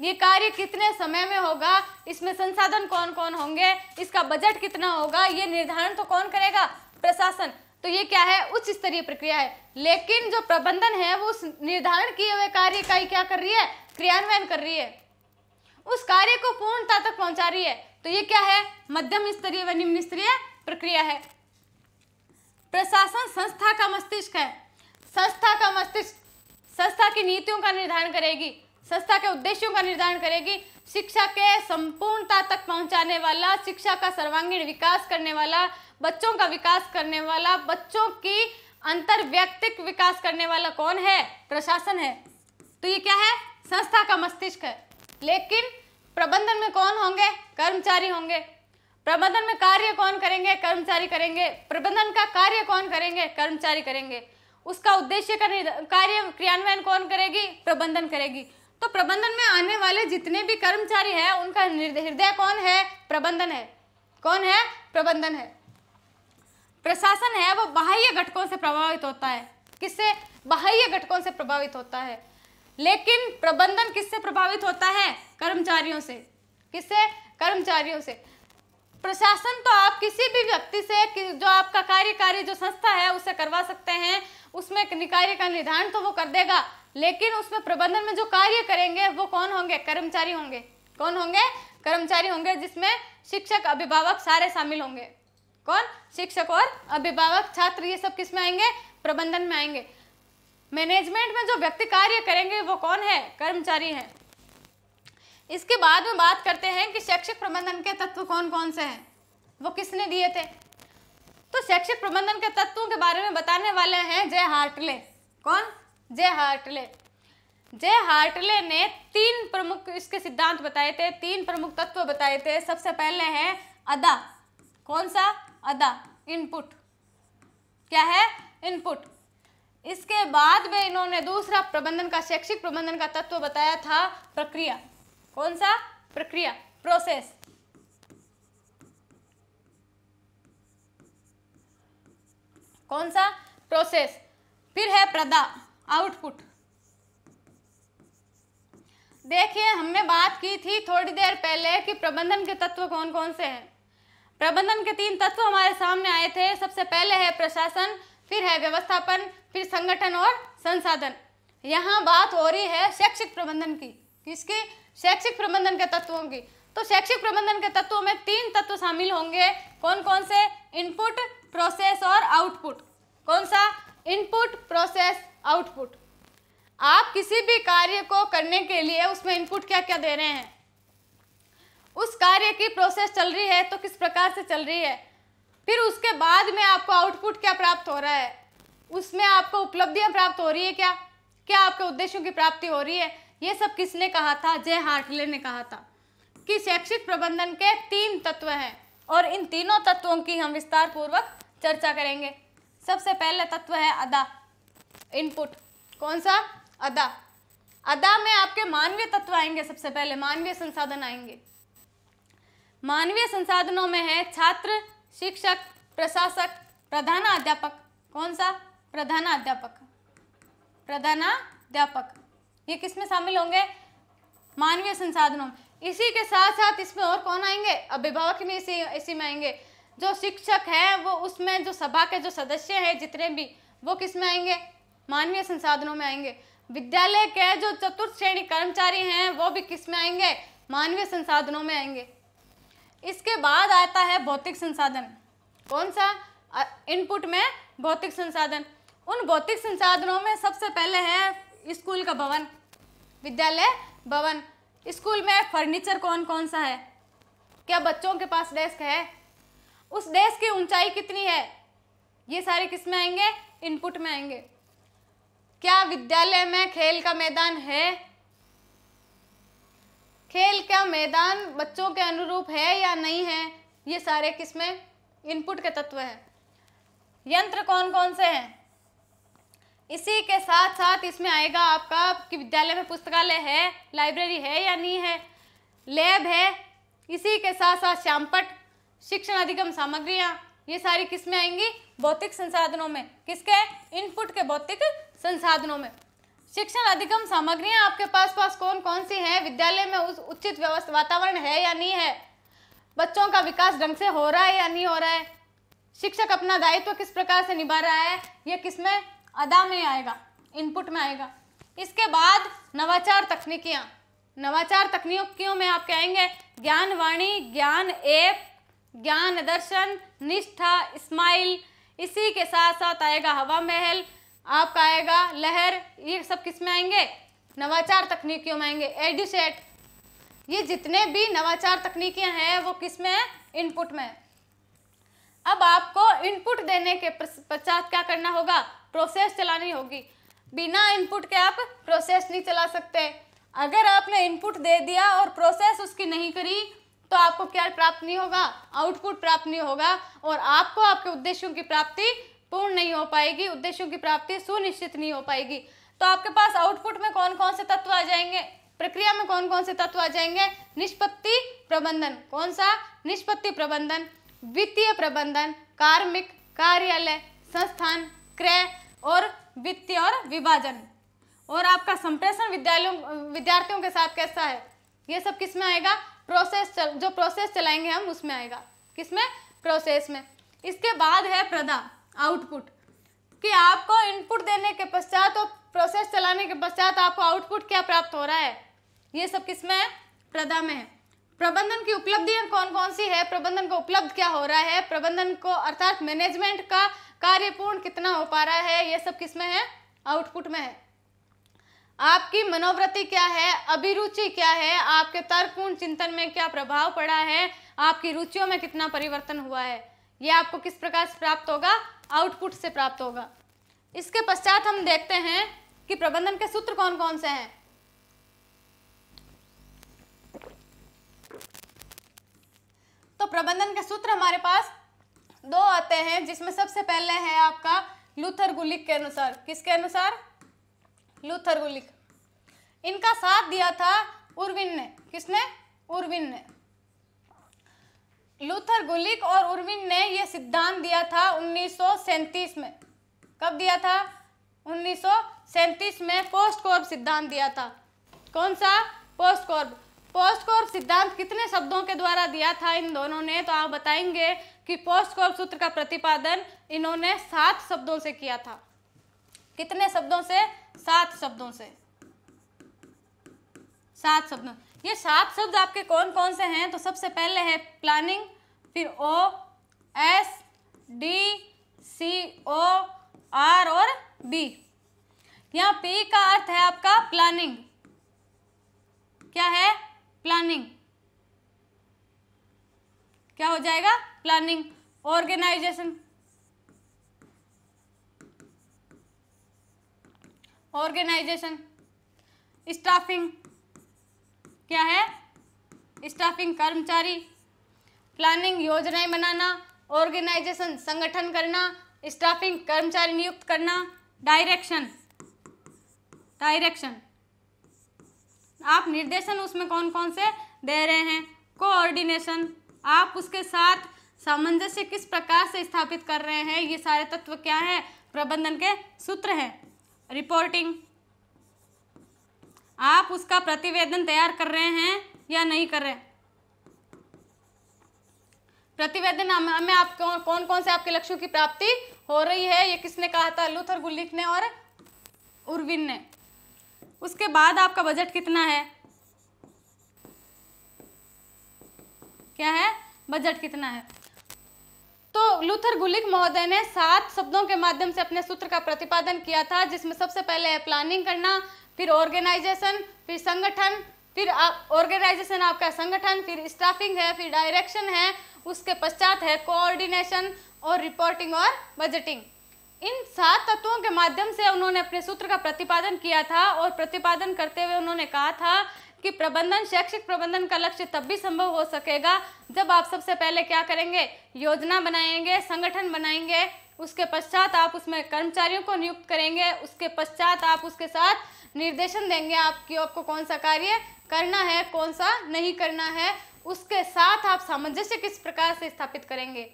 ये कार्य कितने समय में होगा, इसमें संसाधन कौन कौन होंगे, इसका बजट कितना होगा, ये निर्धारण तो कौन करेगा, प्रशासन। तो ये क्या है, उच्च स्तरीय प्रक्रिया है। लेकिन जो प्रबंधन है वो उस निर्धारण किए हुए कार्य का ही क्या कर रही है, क्रियान्वयन कर रही है, उस कार्य को पूर्णता तक पहुंचा रही है। तो ये क्या है, मध्यम स्तरीय व निम्न स्तरीय प्रक्रिया है। प्रशासन संस्था का मस्तिष्क है। संस्था का मस्तिष्क संस्था की नीतियों का निर्धारण करेगी। संस्था के उद्देश्यों का निर्धारण करेगी, शिक्षा के संपूर्णता तक पहुंचाने वाला, शिक्षा का सर्वांगीण विकास करने वाला, बच्चों का विकास करने वाला, बच्चों की अंतर्वैयक्तिक विकास करने वाला कौन है? प्रशासन है। तो ये क्या है? संस्था का मस्तिष्क है। लेकिन प्रबंधन में कौन होंगे? कर्मचारी होंगे। प्रबंधन में कार्य कौन करेंगे? कर्मचारी करेंगे। प्रबंधन का कार्य कौन करेंगे? कर्मचारी करेंगे। उसका उद्देश्य का कार्य क्रियान्वयन कौन करेगी? प्रबंधन करेगी। तो प्रबंधन में आने वाले जितने भी कर्मचारी हैं उनका हृदय कौन है? प्रबंधन है। कौन है? प्रबंधन है। प्रशासन है वो बाह्य घटकों से प्रभावित होता है। किससे? बाह्य घटकों से प्रभावित होता है। लेकिन प्रबंधन किससे प्रभावित होता है? कर्मचारियों से। किससे? कर्मचारियों से। प्रशासन तो आप किसी भी व्यक्ति से जो आपका कार्यकारी जो संस्था है उससे करवा सकते हैं, उसमें कार्य का निर्धारण तो वो कर देगा, लेकिन उसमें प्रबंधन में जो कार्य करेंगे वो कौन होंगे? कर्मचारी होंगे। कौन होंगे? कर्मचारी होंगे, जिसमें शिक्षक, अभिभावक सारे शामिल होंगे। कौन? शिक्षक और अभिभावक, छात्र, ये सब किस में आएंगे? प्रबंधन में आएंगे। मैनेजमेंट में जो व्यक्ति कार्य करेंगे वो कौन है? कर्मचारी हैं। इसके बाद में बात करते हैं कि शैक्षिक प्रबंधन के तत्व कौन कौन से हैं, वो किसने दिए थे। तो शैक्षिक प्रबंधन के तत्वों के बारे में बताने वाले हैं जे हार्टले। कौन? जे हार्टले। जे हार्टले ने 3 प्रमुख इसके सिद्धांत बताए थे, 3 प्रमुख तत्व बताए थे। सबसे पहले है अदा। कौन सा? अदा, इनपुट। क्या है? इनपुट। इसके बाद में इन्होंने दूसरा प्रबंधन का, शैक्षिक प्रबंधन का तत्व बताया था प्रक्रिया। कौन सा? प्रक्रिया, प्रोसेस। कौन सा? प्रोसेस। फिर है प्रदा, आउटपुट। देखिए, हमने बात की थी थोड़ी देर पहले कि प्रबंधन के तत्व कौन कौन से हैं। प्रबंधन के 3 तत्व हमारे सामने आए थे। सबसे पहले है प्रशासन, फिर है व्यवस्थापन, फिर संगठन और संसाधन। यहाँ बात हो रही है शैक्षिक प्रबंधन की। किसकी? शैक्षिक प्रबंधन के तत्वों की। तो शैक्षिक प्रबंधन के तत्वों में 3 तत्व शामिल होंगे। कौन कौन से? इनपुट, प्रोसेस और आउटपुट। कौन सा? Input, process, output. आप किसी भी कार्य को करने के लिए उसमें इनपुट क्या क्या दे रहे हैं, उस कार्य की प्रोसेस चल रही है तो किस प्रकार से चल रही है, फिर उसके बाद में आपको आउटपुट क्या प्राप्त हो रहा है, उसमें आपको उपलब्धियां प्राप्त हो रही है, क्या क्या आपके उद्देश्यों की प्राप्ति हो रही है। ये सब किसने कहा था? जे हार्टले ने कहा था कि शैक्षिक प्रबंधन के 3 तत्व हैं और इन तीनों तत्वों की हम विस्तार पूर्वक चर्चा करेंगे। सबसे पहले तत्व है अदा, इनपुट। कौन सा? अदा। अदा में आपके मानवीय तत्व आएंगे। सबसे पहले मानवीय संसाधन आएंगे। मानवीय संसाधनों में है छात्र, शिक्षक, प्रशासक, प्रधानाध्यापक। कौन सा? प्रधानाध्यापक। प्रधानाध्यापक ये किसमें शामिल होंगे? मानवीय संसाधनों में। इसी के साथ साथ इसमें और कौन आएंगे? अभिभावक में इसी में आएंगे। जो शिक्षक है वो उसमें जो सभा के जो सदस्य हैं जितने भी, वो किस में आएंगे? मानवीय संसाधनों में आएंगे। विद्यालय के जो चतुर्थ श्रेणी कर्मचारी हैं वो भी किस में आएंगे? मानवीय संसाधनों में आएंगे। इसके बाद आता है भौतिक संसाधन। कौन सा? इनपुट में भौतिक संसाधन। उन भौतिक संसाधनों में सबसे पहले है स्कूल का भवन, विद्यालय भवन। स्कूल में फर्नीचर कौन कौन सा है? क्या बच्चों के पास डेस्क है? उस डेस्क की ऊंचाई कितनी है? ये सारे किस में आएंगे? इनपुट में आएंगे। क्या विद्यालय में खेल का मैदान है? खेल का मैदान बच्चों के अनुरूप है या नहीं है? ये सारे किस में? इनपुट के तत्व हैं। यंत्र कौन कौन से हैं? इसी के साथ साथ इसमें आएगा आपका कि विद्यालय में पुस्तकालय है, लाइब्रेरी है या नहीं है, लैब है। इसी के साथ साथ श्यामपट, शिक्षण अधिगम सामग्रियां, ये सारी किस में आएंगी? भौतिक संसाधनों में। किसके? इनपुट के भौतिक संसाधनों में। शिक्षण अधिगम सामग्रियां आपके पास कौन कौन सी हैं? विद्यालय में उस उचित व्यवस्था वातावरण है या नहीं है, बच्चों का विकास ढंग से हो रहा है या नहीं हो रहा है, शिक्षक अपना दायित्व किस प्रकार से निभा रहा है, ये किसमें? अदा में आएगा, इनपुट में आएगा। इसके बाद नवाचार तकनीकियाँ। नवाचार तकनीकियों में आपके आएंगे ज्ञान वाणी, ज्ञान ऐप, ज्ञान दर्शन, निष्ठा, स्माइल। इसी के साथ साथ आएगा हवा महल, आपका आएगा लहर। ये सब किस में आएंगे? नवाचार तकनीकियों में आएंगे। एडुसेट, ये जितने भी नवाचार तकनीकियां हैं वो किस में है? इनपुट में। अब आपको इनपुट देने के पश्चात क्या करना होगा? प्रोसेस चलानी होगी। बिना इनपुट के आप प्रोसेस नहीं चला सकते। अगर आपने इनपुट दे दिया और प्रोसेस उसकी नहीं करी तो आपको क्या प्राप्त नहीं होगा? आउटपुट प्राप्त नहीं होगा और आपको आपके उद्देश्यों की प्राप्ति पूर्ण नहीं हो पाएगी, उद्देश्यों की प्राप्ति सुनिश्चित नहीं हो पाएगी। तो आपके पास आउटपुट में कौन कौन से तत्व आ जाएंगे? प्रक्रिया में कौन कौन से तत्व आ जाएंगे? निष्पत्ति प्रबंधन। कौन सा? निष्पत्ति प्रबंधन, वित्तीय प्रबंधन, कार्मिक, कार्यालय, संस्थान, क्रय और वित्तीय और विभाजन। और आपका संप्रेषण विद्यार्थियों के साथ कैसा है? ये सब किस में आएगा? प्रोसेस, जो प्रोसेस चलाएंगे हम उसमें आएगा। किसमें? प्रोसेस में। इसके बाद है प्रदा, आउटपुट, कि आपको इनपुट देने के पश्चात और प्रोसेस चलाने के पश्चात आपको आउटपुट क्या प्राप्त हो रहा है, ये सब किसमें है? प्रदा में है। प्रबंधन की उपलब्धियां कौन कौन सी है? प्रबंधन को उपलब्ध क्या हो रहा है? प्रबंधन को अर्थात मैनेजमेंट का कार्य पूर्ण कितना हो पा रहा है? ये सब किसमें है? आउटपुट में है। आपकी मनोवृत्ति क्या है? अभिरुचि क्या है? आपके तर्कपूर्ण चिंतन में क्या प्रभाव पड़ा है? आपकी रुचियों में कितना परिवर्तन हुआ है? ये आपको किस प्रकार से प्राप्त होगा? आउटपुट से प्राप्त होगा। इसके पश्चात हम देखते हैं कि प्रबंधन के सूत्र कौन कौन से हैं। तो प्रबंधन के सूत्र हमारे पास दो आते हैं, जिसमें सबसे पहले है आपका लूथर गुलिक के अनुसार। किसके अनुसार? लूथर गुलिक। इनका साथ दिया था उर्विन ने। किसने? उर्विन ने। लूथर गुलिक और उर्विन ने यह सिद्धांत दिया था 1937 में। कब दिया था? 1937 में पोस्टकॉर्ब सिद्धांत दिया था। कौन सा? पोस्टकॉर्ब। पोस्टकॉर्ब सिद्धांत कितने शब्दों के द्वारा दिया था इन दोनों ने? तो आप बताएंगे कि पोस्टकॉर्ब सूत्र का प्रतिपादन इन्होंने 7 शब्दों से किया था। कितने शब्दों से? 7 शब्दों से। 7 शब्दों। ये 7 शब्द आपके कौन कौन से हैं? तो सबसे पहले है प्लानिंग, फिर O, S, D, C, O, R और B। यहाँ P का अर्थ है आपका प्लानिंग। क्या है? प्लानिंग। क्या हो जाएगा? प्लानिंग। Organisation, organisation. स्टाफिंग, क्या है? स्टाफिंग, कर्मचारी। प्लानिंग, योजनाएं बनाना। ऑर्गेनाइजेशन, संगठन करना। स्टाफिंग, कर्मचारी नियुक्त करना। डायरेक्शन, डायरेक्शन, आप निर्देशन उसमें कौन कौन से दे रहे हैं? कोऑर्डिनेशन, आप उसके साथ सामंजस्य किस प्रकार से स्थापित कर रहे हैं? ये सारे तत्व क्या है? प्रबंधन के सूत्र हैं। रिपोर्टिंग, आप उसका प्रतिवेदन तैयार कर रहे हैं या नहीं कर रहे? प्रतिवेदन में आप कौन कौन से आपके लक्ष्यों की प्राप्ति हो रही है? ये किसने कहा था? लूथर गुलिक ने और उर्विन ने। उसके बाद आपका बजट कितना है? क्या है? बजट कितना है? तो लूथर गुलिक महोदय ने 7 शब्दों के माध्यम से अपने सूत्र का प्रतिपादन किया था, जिसमें सबसे पहले है प्लानिंग करना, फिर ऑर्गेनाइजेशन, फिर संगठन, फिर ऑर्गेनाइजेशन आपका संगठन, फिर स्टाफिंग है, फिर डायरेक्शन है, उसके पश्चात है कोऑर्डिनेशन और रिपोर्टिंग और बजटिंग। इन 7 तत्वों के माध्यम से उन्होंने अपने सूत्र का प्रतिपादन किया था और प्रतिपादन करते हुए उन्होंने कहा था कि प्रबंधन, शैक्षिक प्रबंधन का लक्ष्य तब भी संभव हो सकेगा जब आप सबसे पहले क्या करेंगे? योजना बनाएंगे, संगठन बनाएंगे, उसके पश्चात आप उसमें कर्मचारियों को नियुक्त करेंगे, उसके पश्चात आप उसके साथ निर्देशन देंगे आपको कौन सा कार्य करना है, कौन सा नहीं करना है, उसके साथ आप सामंजस्य किस प्रकार से स्थापित करेंगे,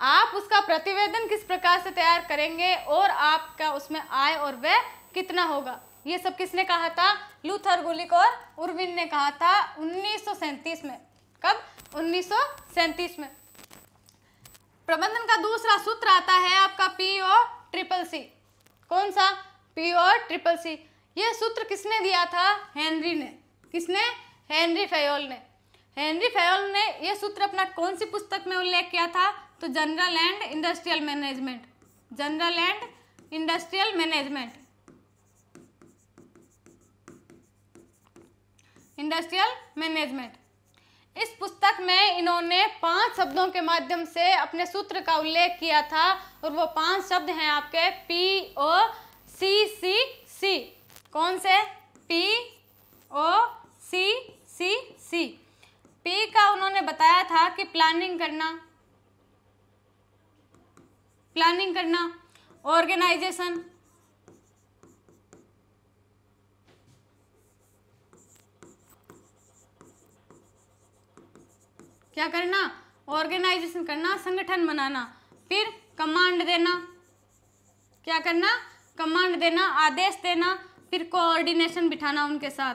आप उसका प्रतिवेदन किस प्रकार से तैयार करेंगे और आपका उसमें आय और व्यय कितना होगा। ये सब किसने कहा था? लूथर गुलिक और उर्विन ने कहा था 1937 में। कब? 1937 में। प्रबंधन का दूसरा सूत्र आता है आपका PO-CCC। कौन सा? PO-CCC। यह सूत्र किसने दिया था? हेनरी ने। किसने? हेनरी फयोल ने। हेनरी फयोल ने यह सूत्र अपना कौन सी पुस्तक में उल्लेख किया था? तो general and industrial management. General and industrial management. Industrial management. इस पुस्तक में इन्होंने 5 शब्दों के माध्यम से अपने सूत्र का उल्लेख किया था और वो 5 शब्द हैं आपके POCCC। कौन से? POCCC। P का उन्होंने बताया था कि प्लानिंग करना, ऑर्गेनाइजेशन, क्या करना? ऑर्गेनाइजेशन करना, संगठन बनाना। फिर कमांड देना, क्या करना? कमांड देना, आदेश देना। फिर कोऑर्डिनेशन बिठाना उनके साथ,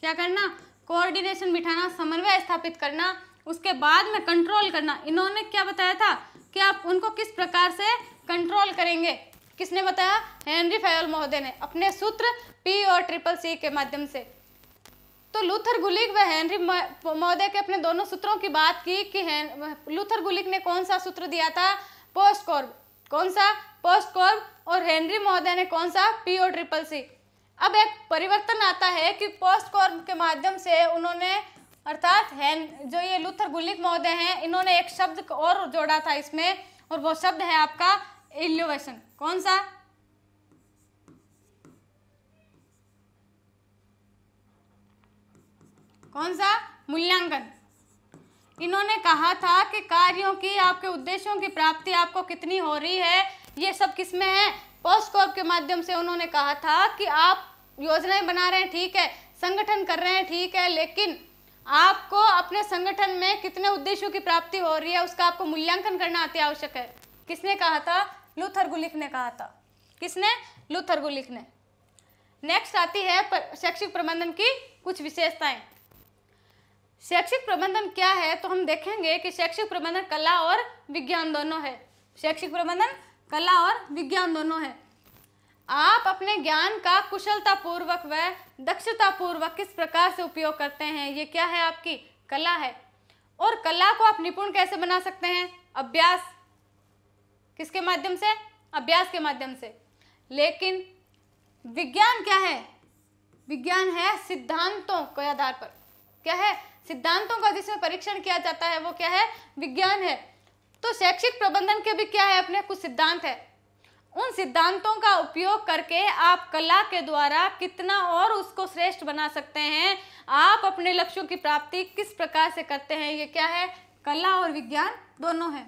क्या करना? कोऑर्डिनेशन बिठाना, समन्वय स्थापित करना। उसके बाद में कंट्रोल करना। इन्होंने क्या बताया था कि आप उनको किस प्रकार से कंट्रोल करेंगे? किसने बताया? हेनरी फयोल महोदय ने अपने सूत्र P और CCC के माध्यम से। तो लूथर गुलिक व हेनरी महोदय के अपने दोनों सूत्रों की बात की कि लूथर गुलिक ने कौन सा सूत्र दिया था? पोस्टकॉर्ब। कौन सा? पोस्टकॉर्ब। और हेनरी महोदय ने कौन सा? P और CCC। अब एक परिवर्तन आता है कि पोस्टकॉर्ब के माध्यम से उन्होंने, अर्थात जो ये लूथर गुलिक महोदय हैं, इन्होंने एक शब्द और जोड़ा था इसमें, और वो शब्द है आपका इल्यूवेशन। कौन सा? कौन सा? मूल्यांकन। इन्होंने कहा था कि कार्यों की, आपके उद्देश्यों की प्राप्ति आपको कितनी हो रही है, ये सब किसमें है? पोस्टकॉर्ब के माध्यम से उन्होंने कहा था कि आप योजनाएं बना रहे हैं, ठीक है, संगठन कर रहे हैं, ठीक है, लेकिन आपको अपने संगठन में कितने उद्देश्यों की प्राप्ति हो रही है उसका आपको मूल्यांकन करना अति आवश्यक है। किसने कहा था? लूथर गुलिक ने कहा था। किसने? लूथर गुलिक ने। नेक्स्ट आती है शैक्षिक प्रबंधन की कुछ विशेषताएं। शैक्षिक प्रबंधन क्या है? तो हम देखेंगे कि शैक्षिक प्रबंधन कला और विज्ञान दोनों है। शैक्षिक प्रबंधन कला और विज्ञान दोनों है। आप अपने ज्ञान का कुशलतापूर्वक व दक्षतापूर्वक किस प्रकार से उपयोग करते हैं, ये क्या है? आपकी कला है। और कला को आप निपुण कैसे बना सकते हैं? अभ्यास। किसके माध्यम से? अभ्यास के माध्यम से। लेकिन विज्ञान क्या है? विज्ञान है सिद्धांतों के आधार पर। क्या है? सिद्धांतों का जिसमें परीक्षण किया जाता है वो क्या है? विज्ञान है। तो शैक्षिक प्रबंधन के भी क्या है? अपने कुछ सिद्धांत है। उन सिद्धांतों का उपयोग करके आप कला के द्वारा कितना और उसको श्रेष्ठ बना सकते हैं, आप अपने लक्ष्यों की प्राप्ति किस प्रकार से करते हैं, ये क्या है? कला और विज्ञान दोनों है।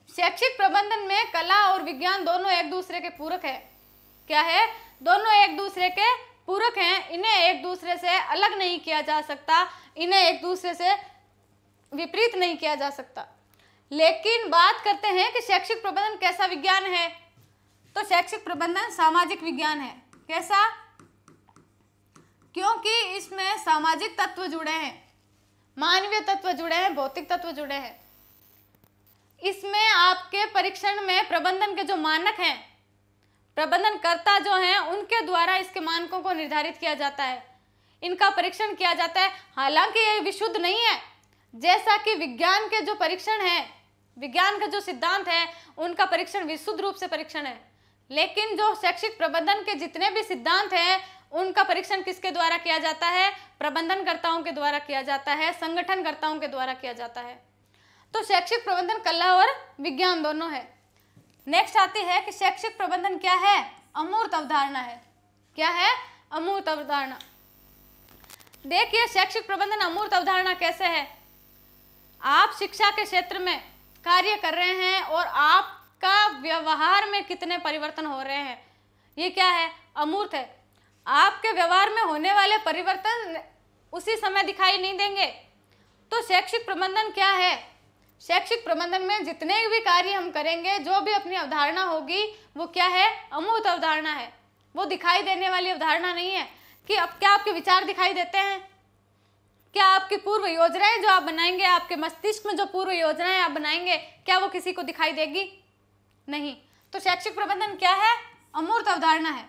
शैक्षिक प्रबंधन में कला और विज्ञान दोनों एक दूसरे के पूरक है। क्या है? दोनों एक दूसरे के पूरक हैं। इन्हें एक दूसरे से अलग नहीं किया जा सकता, इन्हें एक दूसरे से विपरीत नहीं किया जा सकता। लेकिन बात करते हैं कि शैक्षिक प्रबंधन कैसा विज्ञान है, तो शैक्षिक प्रबंधन सामाजिक विज्ञान है। कैसा? क्योंकि इसमें सामाजिक तत्व जुड़े हैं, मानवीय तत्व जुड़े हैं, भौतिक तत्व जुड़े हैं। इसमें आपके परीक्षण में प्रबंधन के जो मानक हैं, प्रबंधनकर्ता जो हैं, उनके द्वारा इसके मानकों को निर्धारित किया जाता है, इनका परीक्षण किया जाता है। हालांकि ये विशुद्ध नहीं है, जैसा कि विज्ञान के जो परीक्षण है, विज्ञान का जो सिद्धांत है, उनका परीक्षण विशुद्ध रूप से परीक्षण है। लेकिन जो शैक्षिक प्रबंधन के जितने भी सिद्धांत हैं, उनका परीक्षण किसके द्वारा किया जाता है? प्रबंधनकर्ताओं के द्वारा किया जाता है, संगठनकर्ताओं के द्वारा किया जाता है। तो शैक्षिक प्रबंधन कला और विज्ञान दोनों है। नेक्स्ट आती है कि शैक्षिक प्रबंधन क्या है? अमूर्त अवधारणा है। क्या है? अमूर्त अवधारणा। देखिए शैक्षिक प्रबंधन अमूर्त अवधारणा कैसे है? आप शिक्षा के क्षेत्र में कार्य कर रहे हैं और आपका व्यवहार में कितने परिवर्तन हो रहे हैं, ये क्या है? अमूर्त है। आपके व्यवहार में होने वाले परिवर्तन उसी समय दिखाई नहीं देंगे। तो शैक्षिक प्रबंधन क्या है? शैक्षिक प्रबंधन में जितने भी कार्य हम करेंगे, जो भी अपनी अवधारणा होगी, वो क्या है? अमूर्त अवधारणा है। वो दिखाई देने वाली अवधारणा नहीं है कि अब क्या आपके विचार दिखाई देते हैं, क्या आपकी पूर्व योजनाएं जो आप बनाएंगे, आपके मस्तिष्क में जो पूर्व योजनाएं आप बनाएंगे, क्या वो किसी को दिखाई देगी? नहीं। तो शैक्षिक प्रबंधन क्या है? अमूर्त अवधारणा है।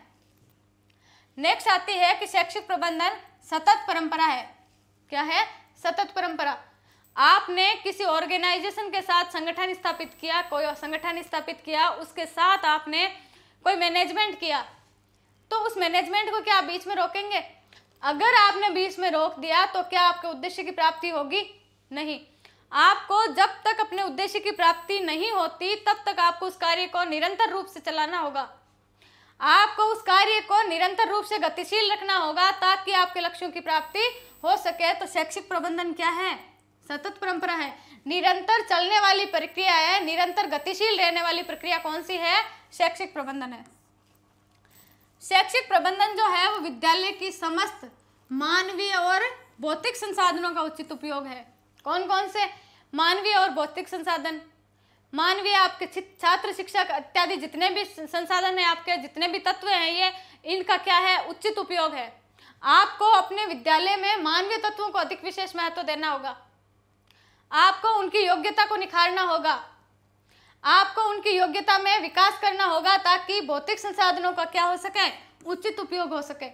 नेक्स्ट आती है कि शैक्षिक प्रबंधन सतत परंपरा है। क्या है? सतत परंपरा। आपने किसी ऑर्गेनाइजेशन के साथ संगठन स्थापित किया, कोई संगठन स्थापित किया, उसके साथ आपने कोई मैनेजमेंट किया, तो उस मैनेजमेंट को क्या आप बीच में रोकेंगे? अगर आपने बीच में रोक दिया तो क्या आपके उद्देश्य की प्राप्ति होगी? नहीं। आपको जब तक अपने उद्देश्य की प्राप्ति नहीं होती तब तक आपको उस कार्य को निरंतर रूप से चलाना होगा। आपको उस कार्य को निरंतर रूप से गतिशील रखना होगा ताकि आपके लक्ष्यों की प्राप्ति हो सके। तो शैक्षिक प्रबंधन क्या है? सतत परंपरा है, निरंतर चलने वाली प्रक्रिया है। निरंतर गतिशील रहने वाली प्रक्रिया कौन सी है? शैक्षिक प्रबंधन है। शैक्षिक प्रबंधन जो है वो विद्यालय की समस्त मानवीय और भौतिक संसाधनों का उचित उपयोग है। कौन कौन से? मानवीय और भौतिक संसाधन। मानवीय आपके छात्र, शिक्षक इत्यादि जितने भी संसाधन है, आपके जितने भी तत्व हैं, ये इनका क्या है? उचित उपयोग है। आपको अपने विद्यालय में मानवीय तत्वों को अधिक विशेष महत्व देना होगा। आपको उनकी योग्यता को निखारना होगा। आपको उनकी योग्यता में विकास करना होगा ताकि भौतिक संसाधनों का क्या हो सके? उचित उपयोग हो सके।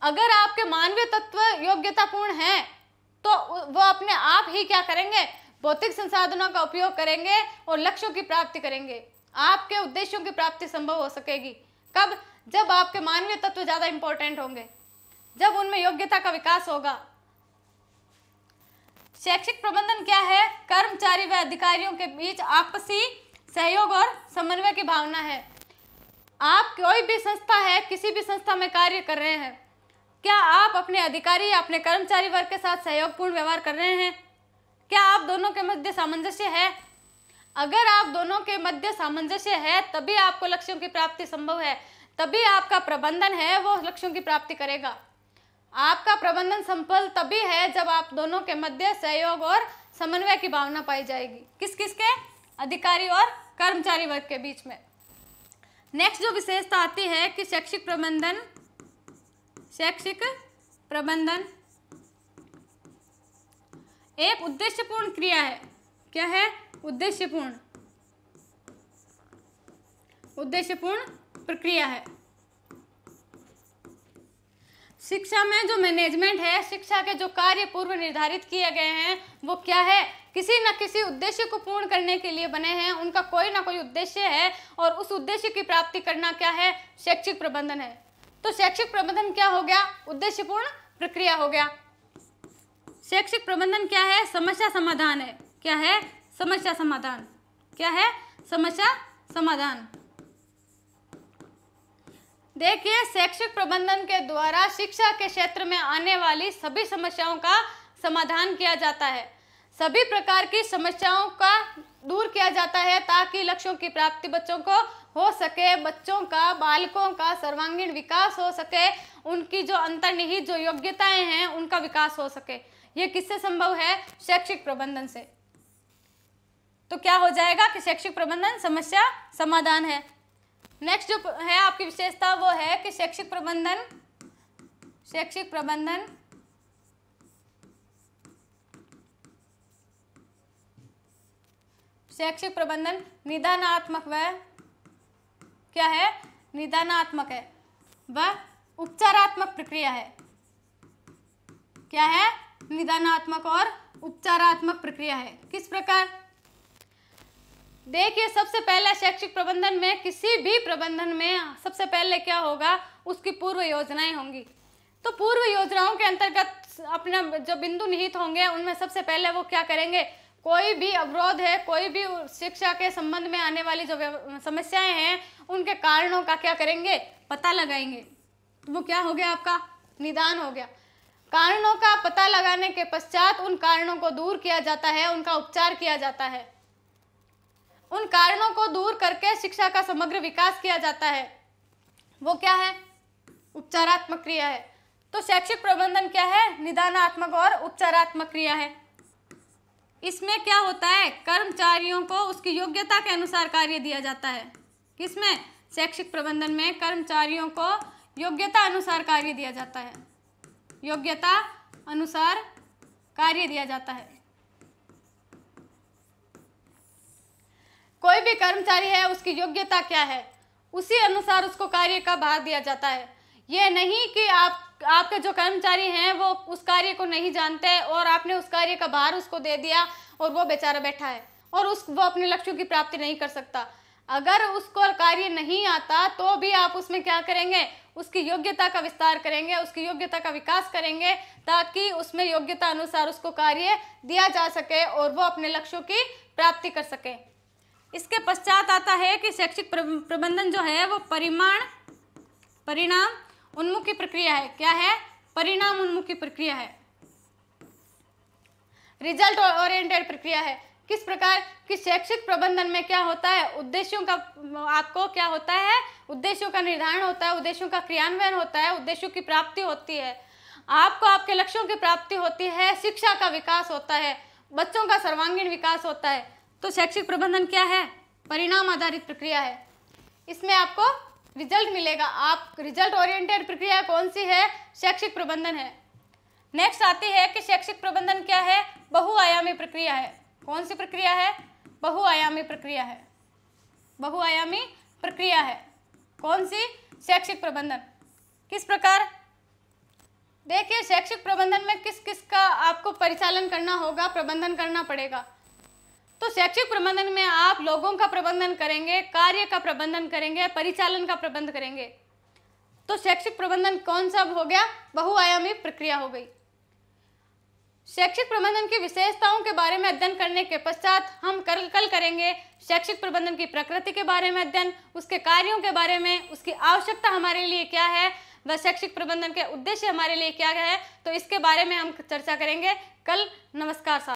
अगर आपके मानवीय तत्व योग्यतापूर्ण हैं तो वो अपने आप ही क्या करेंगे? भौतिक संसाधनों का उपयोग करेंगे और लक्ष्यों की प्राप्ति करेंगे। आपके उद्देश्यों की प्राप्ति संभव हो सकेगी। कब? जब आपके मानवीय तत्व ज्यादा इंपॉर्टेंट होंगे, जब उनमें योग्यता का विकास होगा। शैक्षिक प्रबंधन क्या है? कर्मचारी व अधिकारियों के बीच आपसी सहयोग और समन्वय की भावना है। आप कोई भी संस्था है, किसी भी संस्था में कार्य कर रहे हैं, क्या आप अपने अधिकारी या अपने कर्मचारी वर्ग के साथ सहयोगपूर्ण व्यवहार कर रहे हैं? क्या आप दोनों के मध्य सामंजस्य है? अगर आप दोनों के मध्य सामंजस्य है तभी आपको लक्ष्यों की प्राप्ति संभव है, तभी आपका प्रबंधन है वो लक्ष्यों की प्राप्ति करेगा। आपका प्रबंधन सफल तभी है जब आप दोनों के मध्य सहयोग और समन्वय की भावना पाई जाएगी। किस किस के? अधिकारी और कर्मचारी वर्ग के बीच में। नेक्स्ट जो विशेषता आती है कि शैक्षिक प्रबंधन एक उद्देश्यपूर्ण क्रिया है। क्या है? उद्देश्यपूर्ण प्रक्रिया है। शिक्षा में जो मैनेजमेंट है, शिक्षा के जो कार्य पूर्व निर्धारित किए गए हैं वो क्या है? किसी न किसी उद्देश्य को पूर्ण करने के लिए बने हैं। उनका कोई ना कोई उद्देश्य है और उस उद्देश्य की प्राप्ति करना क्या है? शैक्षिक प्रबंधन है। तो शैक्षिक प्रबंधन क्या हो गया? उद्देश्यपूर्ण प्रक्रिया हो गया। शैक्षिक प्रबंधन क्या है? समस्या समाधान है। क्या है? समस्या समाधान। क्या है? समस्या समाधान। देखिए, शैक्षिक प्रबंधन के द्वारा शिक्षा के क्षेत्र में आने वाली सभी समस्याओं का समाधान किया जाता है। सभी प्रकार की समस्याओं का दूर किया जाता है ताकि लक्ष्यों की प्राप्ति बच्चों को हो सके, बच्चों का, बालकों का सर्वांगीण विकास हो सके, उनकी जो अंतर्निहित जो योग्यताएं हैं उनका विकास हो सके। ये किससे संभव है? शैक्षिक प्रबंधन से। तो क्या हो जाएगा कि शैक्षिक प्रबंधन समस्या समाधान है। नेक्स्ट जो है आपकी विशेषता वो है कि शैक्षिक प्रबंधन निदानात्मक व क्या है? निदानात्मक है व उपचारात्मक प्रक्रिया है। क्या है? निदानात्मक और उपचारात्मक प्रक्रिया है। किस प्रकार? देखिए, सबसे पहले शैक्षिक प्रबंधन में, किसी भी प्रबंधन में सबसे पहले क्या होगा? उसकी पूर्व योजनाएं होंगी। तो पूर्व योजनाओं के अंतर्गत अपना जो बिंदु निहित होंगे उनमें सबसे पहले वो क्या करेंगे? कोई भी अवरोध है, कोई भी शिक्षा के संबंध में आने वाली जो समस्याएं हैं उनके कारणों का क्या करेंगे? पता लगाएंगे। तो वो क्या हो गया? आपका निदान हो गया। कारणों का पता लगाने के पश्चात उन कारणों को दूर किया जाता है, उनका उपचार किया जाता है। उन कारणों को दूर करके शिक्षा का समग्र विकास किया जाता है। वो क्या है? उपचारात्मक क्रिया है। तो शैक्षिक प्रबंधन क्या है? निदानात्मक और उपचारात्मक क्रिया है। इसमें क्या होता है? कर्मचारियों को उसकी योग्यता के अनुसार कार्य दिया जाता है। किसमें? शैक्षिक प्रबंधन में कर्मचारियों को योग्यता अनुसार कार्य दिया जाता है। योग्यता अनुसार कार्य दिया जाता है। कोई भी कर्मचारी है, उसकी योग्यता क्या है, उसी अनुसार उसको कार्य का भार दिया जाता है। ये नहीं कि आपके जो कर्मचारी हैं वो उस कार्य को नहीं जानते और आपने उस कार्य का भार उसको दे दिया और वो बेचारा बैठा है और वो अपने लक्ष्यों की प्राप्ति नहीं कर सकता। अगर उसको कार्य नहीं आता तो भी आप उसमें क्या करेंगे, उसकी योग्यता का विस्तार करेंगे, उसकी योग्यता का विकास करेंगे, ताकि उसमें योग्यता अनुसार उसको कार्य दिया जा सके और वो अपने लक्ष्यों की प्राप्ति कर सके। इसके पश्चात आता है कि शैक्षिक प्रबंधन जो है वो परिणाम उन्मुखी प्रक्रिया है। क्या है? परिणाम उन्मुखी प्रक्रिया है, रिजल्ट ओरिएंटेड प्रक्रिया है। किस प्रकार कि शैक्षिक प्रबंधन में क्या होता है, उद्देश्यों का आपको क्या होता है, उद्देश्यों का निर्धारण होता है, उद्देश्यों का क्रियान्वयन होता है, उद्देश्यों की प्राप्ति होती है, आपको आपके लक्ष्यों की प्राप्ति होती है, शिक्षा का विकास होता है, बच्चों का सर्वांगीण विकास होता है। तो शैक्षिक प्रबंधन क्या है? परिणाम आधारित प्रक्रिया है। इसमें आपको रिजल्ट मिलेगा। आप रिजल्ट ओरिएंटेड प्रक्रिया कौन सी है? शैक्षिक प्रबंधन है। नेक्स्ट आती है कि शैक्षिक प्रबंधन क्या है? बहुआयामी प्रक्रिया है। कौन सी प्रक्रिया है? बहुआयामी प्रक्रिया है। बहुआयामी प्रक्रिया है। कौन सी? शैक्षिक प्रबंधन। किस प्रकार? देखिए, शैक्षिक प्रबंधन में किस किस का आपको परिचालन करना होगा, प्रबंधन करना पड़ेगा। तो शैक्षिक प्रबंधन में आप लोगों का प्रबंधन करेंगे, कार्य का प्रबंधन करेंगे, परिचालन का प्रबंध करेंगे। तो शैक्षिक प्रबंधन कौन सा हो गया? बहुआयामी प्रक्रिया हो गई। शैक्षिक प्रबंधन की विशेषताओं के बारे में अध्ययन करने के पश्चात हम कल करेंगे शैक्षिक प्रबंधन की प्रकृति के बारे में अध्ययन, उसके कार्यों के बारे में, उसकी आवश्यकता हमारे लिए क्या है, व शैक्षिक प्रबंधन के उद्देश्य हमारे लिए क्या है। तो इसके बारे में हम चर्चा करेंगे कल। नमस्कार।